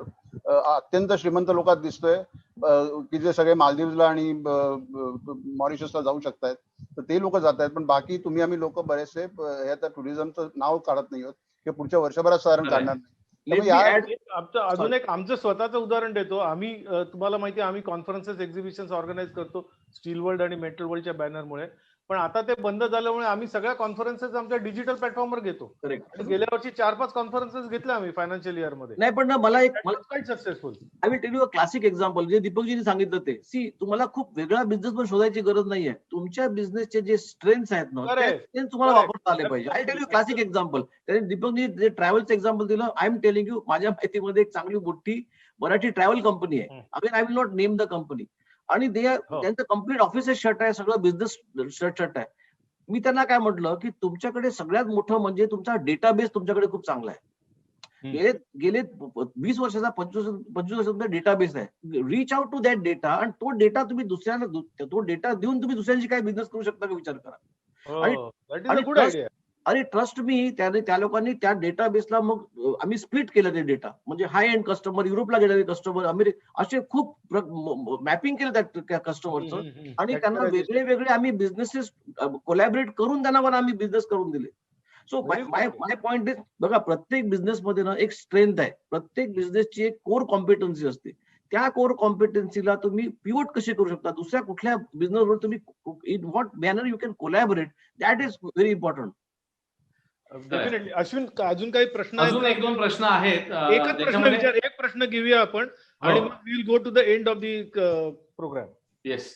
अत्यंत श्रीमंत लोकात दिसतोय की जे सगळे मालदीवला आणि मॉरिशसला जाऊ शकतायत तर ते लोक जात आहेत. पण बाकी आम्ही लोक बरेचसे हे आता टुरिझमचं नाव काढत नाही आहोत की पुढच्या वर्षभरात साधारण काढणार नाही. अजून एक आमचं स्वतःचं उदाहरण देतो. आम्ही तुम्हाला माहिती आहे आम्ही कॉन्फरन्सेस एक्झिबिशन्स ऑर्गनाईज करतो स्टील वर्ल्ड आणि मेटल वर्ल्डच्या बॅनरमुळे, पण आता ते बंद झाल्यामुळे आम्ही सगळ्या कॉन्फरन्सेस आमच्या डिजिटल प्लॅटफॉर्मवर घेतो. गेल्या वर्षी 4-5 कॉन्फरन्सेस घेतल्या आम्ही फायनान्शियल इयर मध्ये. नाही पण मला successful I will tell you a classic example जे दीपकजींनी सांगितलं ते तुम्हाला खूप वेगळा बिझनेस पण शोधायची गरज नाहीये. तुमच्या बिझनेसचे जे स्ट्रेंथ्स आहेत ना ते तुम्हाला वापरता आले पाहिजे. I tell you classic example. त्याने दीपकजी जे ट्रॅव्हलचं एक्झाम्पल दिलं, आय एम टेलिंग यू माझ्या माहितीमध्ये एक चांगली मोठी मराठी ट्रॅव्हल कंपनी आहे. Again I will not name the company आणि त्यांचं कम्प्लीट ऑफिसेस शर्ट आहे, सगळं बिझनेस शर्ट आहे. मी त्यांना काय म्हटलं की तुमच्याकडे सगळ्यात मोठं म्हणजे तुमचा डेटाबेस तुमच्याकडे खूप चांगला आहे. गेले 20 वर्षाचा 25 वर्षाचा डेटाबेस आहे. Reach out to that data आणि तो डेटा तुम्ही दुसऱ्यांना तो डेटा देऊन तुम्ही दुसऱ्यांची काय बिझनेस करू शकता का विचार करा. आणि ट्रस्ट मी त्या लोकांनी त्या डेटाबेसला मग आम्ही स्प्लिट केलं ते डेटा, म्हणजे हाय एंड कस्टमर, युरोपला गेलेले कस्टमर, असे खूप मॅपिंग केलं त्या कस्टमरचं, आणि त्यांना वेगळे वेगळे आम्ही बिझनेसेस कोलॅबरेट करून त्यांना पण आम्ही बिझनेस करून दिले. सो माय पॉइंट इज, बघा प्रत्येक बिझनेसमध्ये ना एक स्ट्रेंथ आहे, प्रत्येक बिझनेसची एक कोर कॉम्पिटन्सी असते. त्या कोर कॉम्पिटन्सीला तुम्ही पिवट कशी करू शकता, दुसऱ्या कुठल्या बिझनेसवर तुम्ही in what manner you can collaborate, that is very important. Definitely. Ashwin, अजून काही प्रश्न आहेत? अजून एक दोन प्रश्न आहेत एक प्रश्न घेऊया आपण आणि मग will go to the end of the programme. Yes.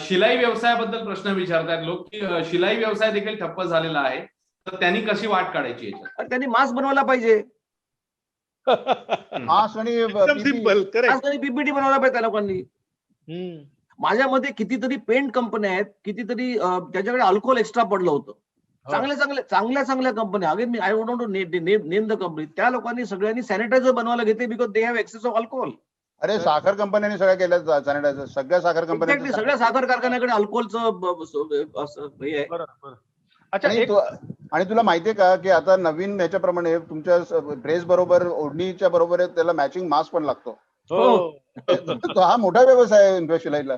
शिलाई व्यवसायाबद्दल प्रश्न विचारतात लोक की शिलाई व्यवसाय देखील ठप्प झालेला आहे, तर त्यांनी कशी वाट काढायची याच्यात? त्यांनी मास्क बनवायला पाहिजे, मास्क आणि सिंपल. करेक्ट. पीपीटी बनवायला पाहिजे त्या लोकांनी. माझ्या मते कितीतरी पेंट कंपन्या आहेत, कितीतरी त्याच्याकडे अल्कोहोल एक्स्ट्रा पडलं होतं. चांगल्या कंपन्या, अगेन मी I don't name the company, त्या लोकांनी सगळ्यांनी सॅनिटायझर बनवायला घेतले because they have access of alcohol. अरे साखर कंपन्यांनी सगळ्या केल्या सॅनिटायझर, सगळ्या साखर कंपन्यांनी, सगळ्या साखर कारखान्याकडे अल्कोहोलचं हे आहे. अच्छा, आणि तुला माहितीये का की आता नवीन ह्याच्याप्रमाणे तुमच्या ड्रेस बरोबर, ओढणीच्या बरोबर त्याला मॅचिंग मास्क पण लागतो. तो हा मोठा व्यवसाय आहे शिलाईला.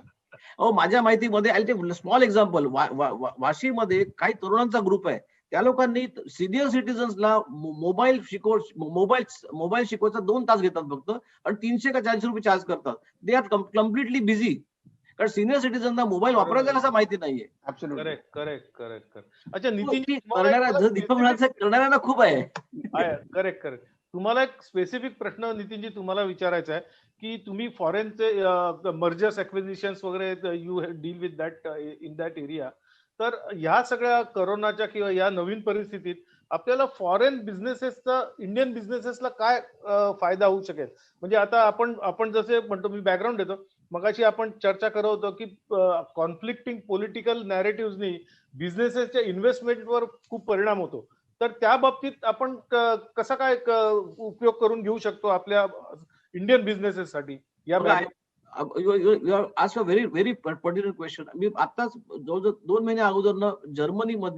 हो, माझ्या माहितीमध्ये स्मॉल एक्झाम्पल, वाशीमध्ये काही तरुणांचा ग्रुप आहे, त्या लोकांनी सिनियर सिटीजन्सला मोबाईल शिकवायचा 2 तास घेतात फक्त, आणि 300 का 400 रुपये चार्ज करतात. दे आर कम्प्लिटली बिझी, कारण सिनियर सिटीजनला मोबाईल वापरायचा कसं माहिती नाहीये. करेक्ट. अच्छा नितीन, दीपक म्हणायचं करणाऱ्यांना खूप आहे. करेक्ट. तुम्हाला एक स्पेसिफिक प्रश्न नितीनजी तुम्हाला विचारायचा आहे की तुम्ही फॉरेनचे मर्जर्स, ॲक्विजिशन्स वगैरे you deal with that in that area, तर ह्या सगळ्या कोरोनाच्या किंवा या नवीन परिस्थितीत आपल्याला फॉरेन बिझनेसेसचा इंडियन बिझनेसेसला काय फायदा होऊ शकेल? म्हणजे आता आपण जसे म्हणतो, मी बॅकग्राऊंड देतो, मगाशी आपण चर्चा करत होतो की कॉन्फ्लिक्टिंग पॉलिटिकल नॅरेटिव्हनी बिझनेसेसच्या इन्व्हेस्टमेंटवर खूप परिणाम होतो. तर त्या बाबतीत आपण कसा काय उपयोग करून घेऊ शकतो आपल्या इंडियन बिझनेसेस साठी? Very very particular question. मी आताच जवळजवळ 2 महिन्या अगोदर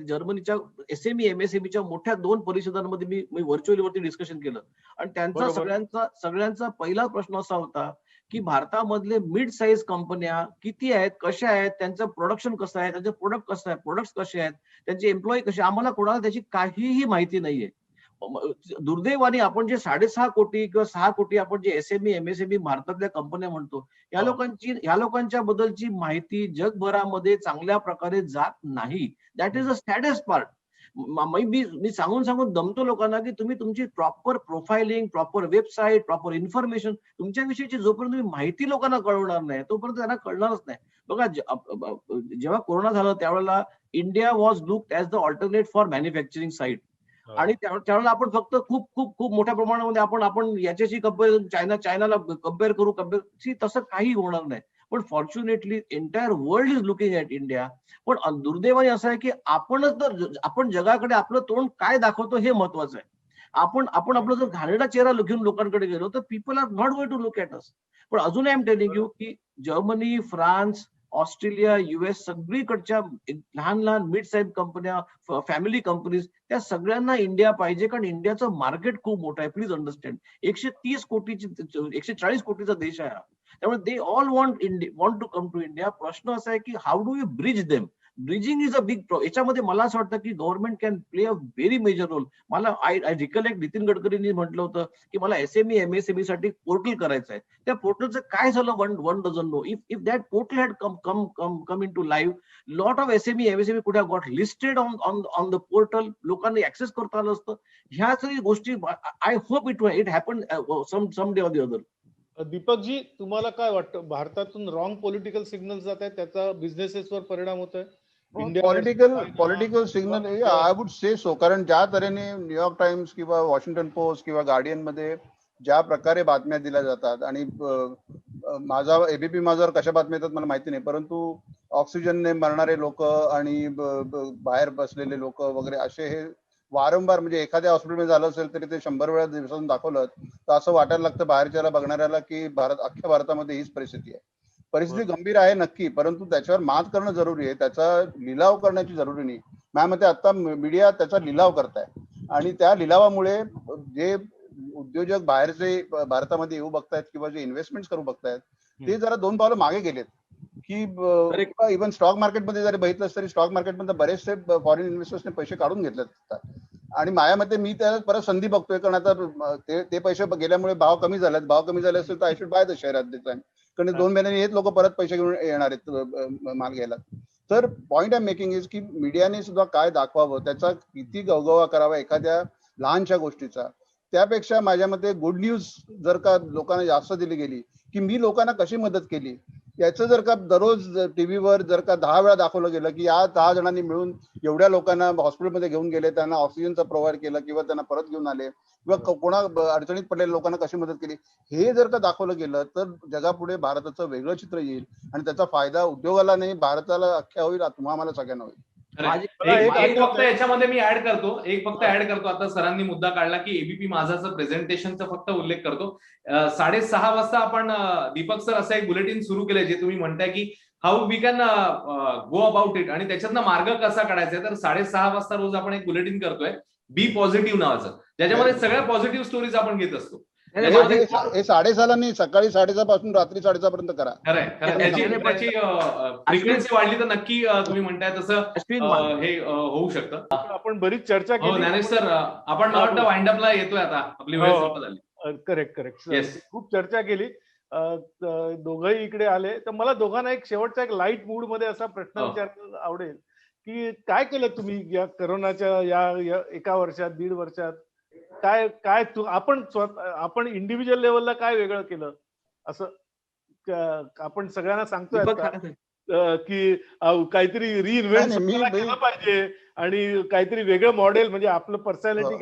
जर्मनीच्या एसएमई एमएसएमईच्या मोठ्या 2 परिषदांमध्ये मी व्हर्च्युअली डिस्कशन केलं, आणि त्यांचा सगळ्यांचा पहिला प्रश्न असा होता की भारतामधले मिड साईज कंपन्या किती आहेत, कशा आहेत, त्यांचं प्रोडक्शन कसं आहे, त्यांचे प्रोडक्ट्स कसे आहेत, त्यांचे एम्प्लॉई कसे, आम्हाला कोणाला त्याची काहीही माहिती नाहीये. दुर्दैवाने आपण जे 6.5 कोटी किंवा 6 कोटी आपण जे एसएमई एमएसएमई भारतातल्या कंपन्या म्हणतो, या लोकांच्या बद्दलची माहिती जगभरामध्ये चांगल्या प्रकारे जात नाही. That is the saddest part. मी सांगून दमतो लोकांना की तुम्ही तुमची proper profiling, proper website, proper information, तुमच्याविषयीची जोपर्यंत तुम्ही माहिती लोकांना कळवणार नाही तोपर्यंत त्यांना कळणारच नाही. बघा, जेव्हा कोरोना झाला त्यावेळेला India was looked as the alternate for manufacturing site, आणि त्यावेळेला आपण फक्त खूप खूप खूप मोठ्या प्रमाणामध्ये आपण याच्याशी चायनाला कम्पेअर करू, तसं काही होणार नाही. पण fortunately entire world is looking at India. पण दुर्दैवाने असं आहे की आपण जगाकडे आपलं तोंड काय दाखवतो हे महत्वाचं आहे. आपण आपला जर घाणेरडा चेहरा घेऊन लोकांकडे गेलो तर people are not going to look at us. पण अजून आय एम टेलिंग यू की जर्मनी, फ्रान्स, ऑस्ट्रेलिया, US सगळीकडच्या लहान मिड साईज कंपन्या, फॅमिली कंपनीज, त्या सगळ्यांना इंडिया पाहिजे, कारण इंडियाचं मार्केट खूप मोठं आहे. प्लीज अंडरस्टँड, 140 कोटीचा देश आहे. त्यामुळे they all want to come to India. प्रश्न असा आहे की how do you bridge them? Bridging is a big problem. याच्यामध्ये मला असं वाटतं की government can play a very major role. मला आय रिकलेक्ट नितीन गडकरींनी म्हटलं होतं की मला एसएमई एमएसएमई साठी पोर्टल करायचं आहे. त्या पोर्टलचं काय झालं, one doesn't know. If that portal had come in to live, lot of SME MSME could have got listed on the portal, लोकांनी ऍक्सेस करता आलं असतं. ह्या सगळी गोष्टी I hope it happen some day or the other. Deepakji, तुम्हाला काय वाटतं, भारतातून रॉंग पॉलिटिकल सिग्नल जात आहेत, त्याचा बिझनेसेसवर परिणाम होत आहे? Political signal, I would say so. कारण ज्या तऱ्हेने न्यूयॉर्क टाइम्स किंवा वॉशिंग्टन पोस्ट किंवा गार्डियन मध्ये ज्या प्रकारे बातम्या दिल्या जातात, आणि एबीपी माझ्यावर कशा बातम्या येतात मला माहिती नाही, परंतु ऑक्सिजनने मरणारे लोक आणि बाहेर बसलेले लोक वगैरे असे हे वारंवार, म्हणजे एखाद्या हॉस्पिटलमध्ये झालं असेल तरी ते 100 वेळा दिवसातून दाखवलं तर असं वाटायला लागतं बाहेरच्याला बघणाऱ्याला की अख्ख्या भारतामध्ये हीच परिस्थिती आहे. परिस्थिती गंभीर आहे नक्की, परंतु त्याच्यावर मात करणं जरुरी आहे, त्याचा लिलाव करण्याची जरुरी नाही. माझ्या मते आता मीडिया त्याचा लिलाव करताय आणि त्या लिलावामुळे जे उद्योजक बाहेरचे भारतामध्ये येऊ बघतायत किंवा जे इन्व्हेस्टमेंट करू बघतायत ते जरा 2 पावलं मागे गेलेत की इव्हन स्टॉक मार्केटमध्ये जरी बघितलं तरी स्टॉक मार्केटमध्ये बरेचसे फॉरेन इन्व्हेस्टर्सने पैसे काढून घेतलेत आणि माझ्या मते मी त्याला परत संधी बघतोय कारण आता ते पैसे गेल्यामुळे भाव कमी झाले असेल तर I should by the share at this time कारण 2 महिन्यांनी हेच लोक परत पैसे घेऊन येणार आहेत माल घ्यायला. तर पॉइंट आय मेकिंग इज की मीडियाने सुद्धा काय दाखवावं, त्याचा किती गवगवा करावा एखाद्या लहानशा गोष्टीचा, त्यापेक्षा माझ्या मते गुड न्यूज जर का लोकांना जास्त दिली गेली की मी लोकांना कशी मदत केली याचं जर का दररोज टीव्हीवर जर का 10 वेळा दाखवलं गेलं की या 10 जणांनी मिळून एवढ्या लोकांना हॉस्पिटलमध्ये घेऊन गेले, त्यांना ऑक्सिजनचा प्रोव्हाइड केला किंवा त्यांना परत घेऊन आले किंवा कोणा अडचणीत पडलेल्या लोकांना कशी मदत केली, हे जर का दाखवलं गेलं तर जगापुढे भारताचं वेगळं चित्र येईल आणि त्याचा फायदा उद्योगाला नाही भारताला अख्ख्या होईल, आम्हाला सगळ्यांना होईल. एक फक्त याच्यामध्ये मी ऍड करतो आता सरांनी मुद्दा काढला की एबीपी माझाचं प्रेझेंटेशनचा फक्त उल्लेख करतो. 6:30 वाजता आपण दीपक सर असं एक बुलेटिन सुरू केलंय जे तुम्ही म्हणताय की how we can go about it आणि त्याच्यातनं मार्ग कसा काढायचा. तर 6:30 वाजता रोज आपण एक बुलेटिन करतोय बी पॉझिटिव्ह नावाचं, ज्याच्यामध्ये सगळ्या पॉझिटिव्ह स्टोरीज आपण घेत असतो. हे 6:30 नाही, सकाळी 6:30 पासून रात्री 6:30 पर्यंत करा. त्याची फ्रिक्वेन्सी वाढली तर नक्की तुम्ही म्हणताय तसं हे होऊ शकतं. आपण बरीच चर्चा केली. ज्ञानेश सर आपण मला वाटतं वाइंडअपला येतोय आता, आपली वेळ संपत झाली. करेक्ट. खूप चर्चा केली, दोघंही इकडे आले. तर मला दोघांना एक शेवटचा एक लाईट मूड मध्ये असा प्रश्न विचारायला आवडेल की काय केलं तुम्ही या करोनाच्या या एका वर्षात 1.5 वर्षात, काय काय आपण इंडिव्हिज्युअल लेवलला काय वेगळं केलं असं आपण सगळ्यांना सांगतोय की काहीतरी रिइन्व्हेंट केलं पाहिजे आणि काहीतरी वेगळं मॉडेल म्हणजे आपलं पर्सनॅलिटी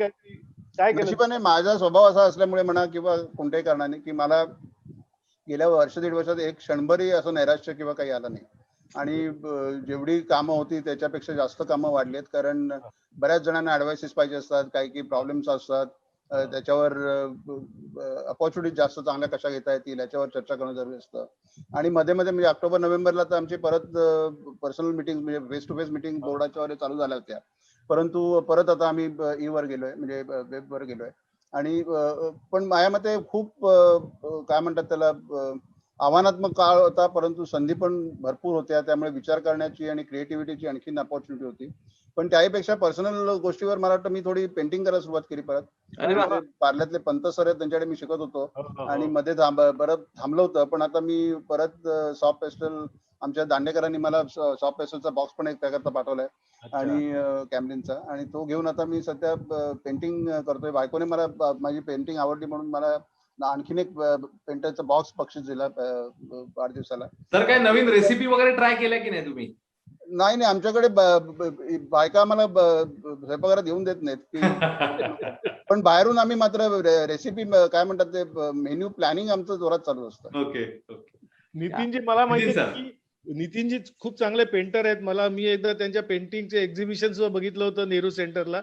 काय केलं. पण माझा स्वभाव असा असल्यामुळे म्हणा किंवा कोणत्याही कारणाने की मला गेल्या 1.5 वर्षात एक क्षणभरही असं नैराश्य किंवा काही आलं नाही आणि जेवढी कामं होती त्याच्यापेक्षा जास्त कामं वाढलीत कारण बऱ्याच जणांना ऍडवाइसेस पाहिजे असतात, काही प्रॉब्लेम्स असतात, त्याच्यावर अपॉर्च्युनिटी जास्त चांगल्या कशा घेता येतील याच्यावर चर्चा करणं जरुरी असतं. आणि मध्ये म्हणजे ऑक्टोबर नोव्हेंबरला तर आमची परत पर्सनल मिटिंग म्हणजे फेस टू फेस मिटिंग बोर्डाच्या वर चालू झाल्या होत्या, परंतु परत आता आम्ही वर गेलोय म्हणजे वेबवर गेलोय आणि पण माझ्या मते खूप काय म्हणतात त्याला आव्हानात्मक काळ होता, परंतु संधी पण भरपूर होत्या, त्यामुळे विचार करण्याची आणि क्रिएटिव्हिटीची आणखीन अपॉर्च्युनिटी होती. पण त्याहीपेक्षा पर्सनल गोष्टीवर मला वाटतं मी थोडी पेंटिंग करायला सुरुवात केली परत. पार्ल्यातले पंत सर आहेत त्यांच्याकडे मी शिकत होतो आणि मध्ये बरं थांबलं होतं, पण आता मी परत सॉफ्ट पेस्टल आमच्या दांडेकरांनी मला सॉफ्ट पेस्टलचा बॉक्स पण एक त्याकरता पाठवलाय आणि कॅमलिनचा, आणि तो घेऊन आता मी सध्या पेंटिंग करतोय. बायकोने मला माझी पेंटिंग आवडली म्हणून मला आणखीन एक पेंटरचा बॉक्स बक्षीस दिला वाढदिवसाला. तर काय नवीन रेसिपी वगैरे ट्राय केल्या की नाही तुम्ही? नाही, आमच्याकडे बायका आम्हाला स्वयंपाकाला देऊन देत नाहीत पण बाहेरून आम्ही मात्र रेसिपी काय म्हणतात ते मेन्यू प्लॅनिंग आमचं जोरात चालू असतं. ओके. नितीनजी मला माहिती आहे की नितीनजी खूप चांगले पेंटर आहेत. मी एकदा त्यांच्या पेंटिंगचे एक्झिबिशन सुद्धा बघितलं होतं नेहरू सेंटरला.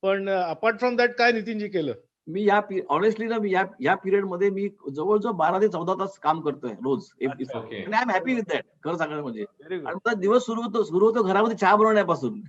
पण अपार्ट फ्रॉम दॅट काय नितीनजी केलं? मी ऑनेस्टली ना, मी या पिरियड मध्ये मी जवळजवळ 12 ते 14 तास काम करतोय रोज. I am happy with that, खरं सांगायला म्हणजे. आणि दिवस सुरू होतो घरामध्ये चहा बनवण्यापासून.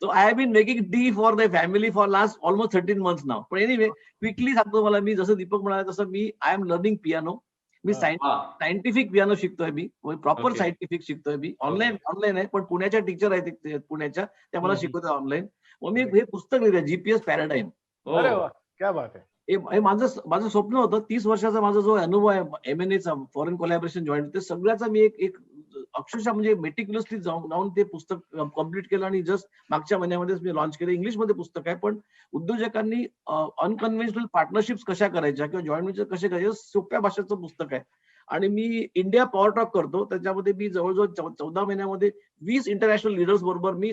So I have been making tea for the family for last almost 13 months now. पण एनिवे क्विकली सांगतो, मला मी जसं दीपक म्हणाला तसं मी आय एम लर्निंग पियानो. मी सायंटिफिक पियानो शिकतोय, मी प्रॉपर सायंटिफिक शिकतोय. मी ऑनलाईन आहे, पण पुण्याच्या टीचर आहेत पुण्याच्या, त्या मला शिकवतात ऑनलाईन. मग मी हे पुस्तक लिहिलं जीपीएस पॅराडाईम. अरे वा, क्या बात आहे. हे माझं स्वप्न होतं. 30 वर्षाचा माझा जो अनुभव आहे एमएनएचा, फॉरेन कोलॅबोरेशन जॉईंट, ते सगळ्याचा मी एक अक्षरशः म्हणजे मेटिक्युलसली जाऊन ते पुस्तक कम्प्लीट केलं आणि जस्ट मागच्या महिन्यामध्येच मी लॉन्च केलं. इंग्लिशमध्ये पुस्तक आहे, पण उद्योजकांनी अनकन्व्हेन्शनल पार्टनरशिप्स कशा करायच्या किंवा जॉईंट व्हेंचर कसे करायचे सोप्या भाषेचं पुस्तक आहे. आणि मी इंडिया पॉवर टॉक करतो, त्याच्यामध्ये मी जवळजवळ 14 महिन्यामध्ये 20 इंटरनॅशनल लिडर्स बरोबर मी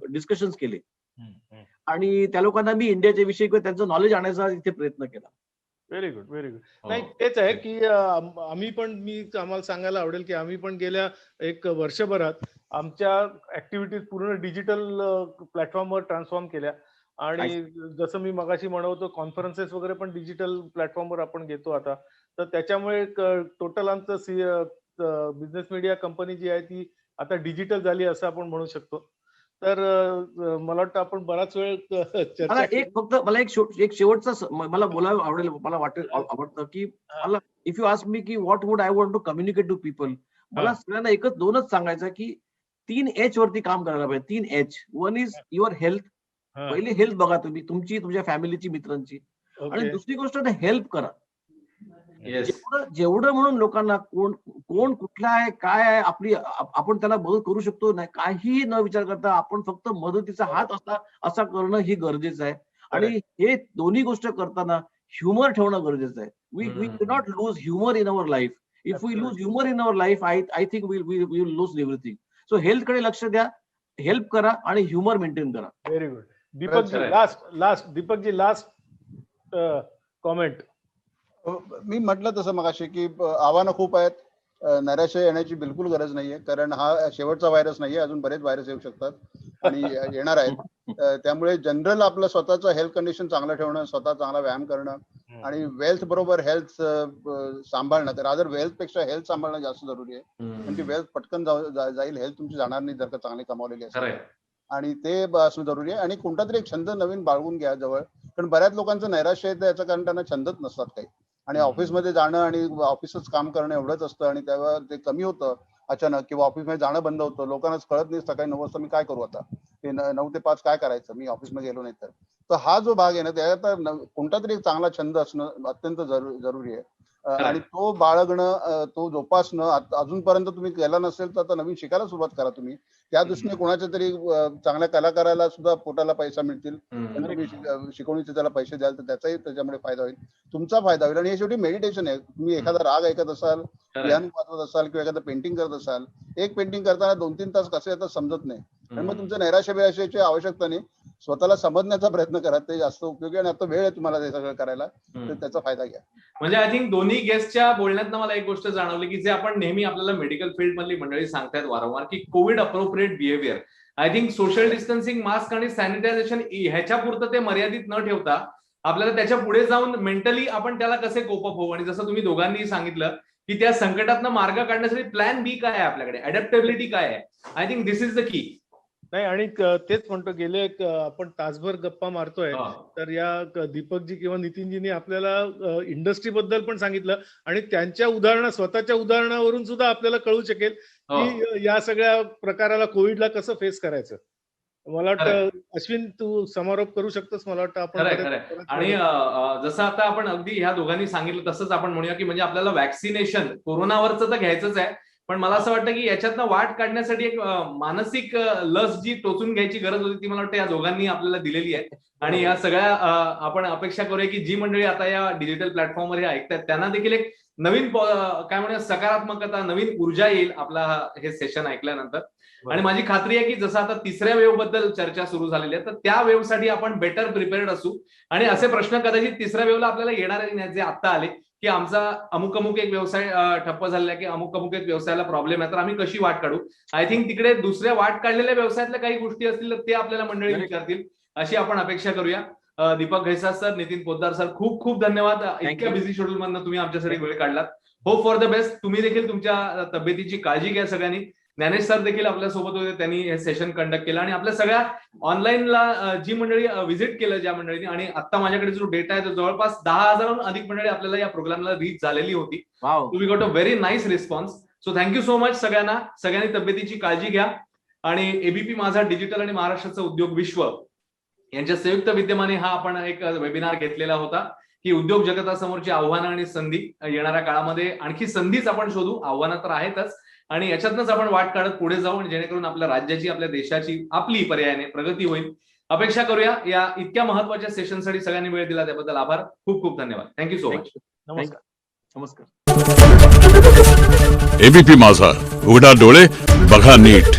डिस्कशन्स केले आणि त्या लोकांना मी इंडियाच्या विषयी किंवा त्यांचं नॉलेज आणण्याचा इथे प्रयत्न केला. Very good. नाही, तेच आहे की आम्हाला सांगायला आवडेल की आम्ही पण गेल्या एक वर्षभरात आमच्या ऍक्टिव्हिटीज पूर्ण डिजिटल प्लॅटफॉर्मवर ट्रान्सफॉर्म केल्या. आणि जसं मी मगाशी म्हणतो, कॉन्फरन्सेस वगैरे पण डिजिटल प्लॅटफॉर्मवर आपण घेतो आता. तर त्याच्यामुळे टोटल आमचं बिझनेस मीडिया कंपनी जी आहे ती आता डिजिटल झाली असं आपण म्हणू शकतो. तर मला वाटतं आपण बराच वेळ चर्चा मला केली. मला एक शेवटचा मला बोलायला आवडेल, मला आवडतं की मला इफ यू आस्क मी की what would I want to communicate to people, मला सगळ्यांना दोनच सांगायचं की 3H वरती काम करायला पाहिजे. 3H. One is your health. पहिले हेल्थ बघा तुम्ही, तुमच्या फॅमिलीची, मित्रांची. आणि दुसरी गोष्ट हेल्प करा. जेवढं म्हणून लोकांना कोण कुठला आहे, काय आहे, आपण त्याला मदत करू शकतो नाही, काही न विचार करता आपण फक्त मदतीचा हात असा करणं ही गरजेचं आहे. आणि हे दोन्ही गोष्ट करताना ह्युमर ठेवणं गरजेचं आहे. We cannot lose humour in our life. If we lose humour in our life, I think we will lose everything. So health कडे लक्ष द्या, हेल्प करा आणि ह्युमर मेंटेन करा. Very good. Deepakji last comment. मी म्हटलं तसं मगाशी की आव्हानं खूप आहेत. नैराश्य येण्याची बिलकुल गरज नाहीये, कारण हा शेवटचा व्हायरस नाहीये, अजून बरेच व्हायरस येऊ शकतात आणि येणार आहेत. त्यामुळे जनरल आपलं स्वतःचं हेल्थ कंडिशन चांगलं ठेवणं, स्वतः चांगला व्यायाम करणं आणि वेल्थ बरोबर हेल्थ सांभाळणं, तर रादर वेल्थ पेक्षा हेल्थ सांभाळणं जास्त जरुरी आहे. कारण ती वेल्थ पटकन जाईल, हेल्थ तुमची जाणार नाही जर का चांगली कमावलेली असेल. आणि ते असणं जरुरी आहे. आणि कोणता तरी एक छंद नवीन बाळगून घ्या जवळ, कारण बऱ्याच लोकांचं नैराश्य येतं याचं कारण त्यांना छंदच नसतात काही, आणि ऑफिसमध्ये जाणं आणि ऑफिसच काम करणं एवढंच असतं आणि त्यावर ते कमी होतं अचानक, किंवा ऑफिसमध्ये जाणं बंद होतं. लोकांनाच कळत नाही सकाळी 9 वाजता मी काय करू, आता ते 9 ते 5 काय करायचं, मी ऑफिसमध्ये गेलो नाही तर हा जो भाग आहे ना, त्यात कोणता तरी एक चांगला छंद असणं अत्यंत जरुरी आहे. आणि तो बाळगणं, तो जोपासणं अजूनपर्यंत तुम्ही केला नसेल तर आता नवीन शिकायला सुरुवात करा तुम्ही. त्या दृष्टीने कोणाच्या तरी चांगल्या कलाकाराला सुद्धा पोटाला पैसा मिळतील, तुम्ही शिकवणीचे त्याला पैसे द्याल तर त्याचाही त्याच्यामुळे फायदा होईल, तुमचा फायदा होईल. आणि हे शेवटी मेडिटेशन आहे. तुम्ही एखादा राग ऐकत असाल, ध्यान वाचत असाल किंवा एखादं पेंटिंग करत असाल, एक पेंटिंग करताना 2-3 तास कसे येतात समजत नाही, आणि मग तुमचं नैराश्याची आवश्यकता नाही. स्वतःला समजण्याचा प्रयत्न करा, ते जास्त उपयोगी. आणि आता वेळ आहे तुम्हाला ते सगळं करायला, तर त्याचा फायदा घ्या. म्हणजे आय थिंक दोन्ही गेस्टच्या बोलण्यात मला एक गोष्ट जाणवली की जे आपण नेहमी आपल्याला मेडिकल फील्ड मधली मंडळी सांगतायत वारंवार की Covid appropriate behaviour. I think social distancing, mask आणि सॅनिटायझेशन ह्याच्या पुरतं ते मर्यादित न ठेवता आपल्याला त्याच्या पुढे जाऊन मेंटली आपण त्याला कसे कोपअप होऊ, आणि जसं तुम्ही दोघांनी सांगितलं की त्या संकटातनं मार्ग काढण्यासाठी प्लॅन बी काय आहे आपल्याकडे, अडॅप्टेबिलिटी काय आहे. I think this is the key. नाही, आणि तेच म्हणतो, गेले आपण तासभर गप्पा मारतोय, तर या दीपकजी किंवा नितीनजींनी आपल्याला इंडस्ट्री बद्दल पण सांगितलं, आणि त्यांच्या स्वतःच्या उदाहरणावरून सुद्धा आपल्याला कळू शकेल की या सगळ्या प्रकाराला, कोविडला कसं फेस करायचं. मला वाटतं अश्विन तू समारोप करू शकतोस. मला वाटतं आपण आणि जसं आता आपण अगदी ह्या दोघांनी सांगितलं तसंच आपण म्हणूया की म्हणजे आपल्याला वॅक्सिनेशन कोरोनावरचं तर घ्यायचंच आहे, पण मला असं वाटतं की याच्यातनं वाट काढण्यासाठी एक मानसिक लस जी टोचून घ्यायची गरज होती ती मला वाटतं या दोघांनी आपल्याला दिलेली आहे. आणि या सगळ्या आपण अपेक्षा करूया की जी मंडळी आता या डिजिटल प्लॅटफॉर्मवर हे ऐकतात त्यांना देखील एक नवीन काय म्हणूया सकारात्मकता, नवीन ऊर्जा येईल आपला हे सेशन ऐकल्यानंतर. आणि माझी खात्री आहे की जसं आता तिसऱ्या वेव्ह बद्दल चर्चा सुरू झालेली आहे, तर त्या वेव्ह साठी आपण बेटर प्रिपेअर्ड असू. आणि असे प्रश्न कदाचित तिसऱ्या वेव्हला आपल्याला येणार जे आता आले की आमचा अमुक एक व्यवसाय ठप्प झालेला आहे, की अमुक एक व्यवसायाला प्रॉब्लेम आहे, तर आम्ही कशी वाट काढू. आय थिंक तिकडे दुसऱ्या वाट काढलेल्या व्यवसायातल्या काही गोष्टी असतील तर ते आपल्याला मंडळी विचारतील, अशी आपण अपेक्षा करूया. दीपक घैसास सर, नितीन पोद्दार सर, खूप खूप धन्यवाद. इतक्या बिझी शेड्यूल मधून तुम्ही आमच्यासाठी वेळ काढलात. Hope for the best. तुम्ही देखील तुमच्या तब्येतीची काळजी घ्या सगळ्यांनी. ज्ञानेश सर देखील आपल्या सोबत होते, त्यांनी हे सेशन कंडक्ट केलं. आणि आपल्या सगळ्या ऑनलाईनला जी मंडळी व्हिजिट केलं ज्या मंडळींनी, आणि आता माझ्याकडे जो डेटा आहे तो जवळपास 10,000हून अधिक मंडळी आपल्याला या प्रोग्रामला रीच झालेली होती. We got a very nice response. So thank you so much सगळ्यांना. सगळ्यांनी तब्येतीची काळजी घ्या. आणि एबीपी माझा डिजिटल आणि महाराष्ट्राचं उद्योग विश्व यांच्या संयुक्त विद्यमाने हा आपण एक वेबिनार घेतलेला होता की उद्योग जगतासमोरची आव्हानं आणि संधी. येणाऱ्या काळामध्ये आणखी संधीच आपण शोधू, आव्हानं तर आहेतच, आणि याच्यातनंच आपण वाट काढत पुढे जाऊ, आणि जेणेकरून आपल्या राज्याची, आपल्या देशाची, आपली पर्यायाने प्रगती होईल. अपेक्षा करूया. या इतक्या महत्वाच्या सेशनसाठी सगळ्यांनी वेळ दिला त्याबद्दल आभार. खूप खूप धन्यवाद. Thank you so much. नमस्कार. एबीपी माझा, उघडा डोळे बघा नीट.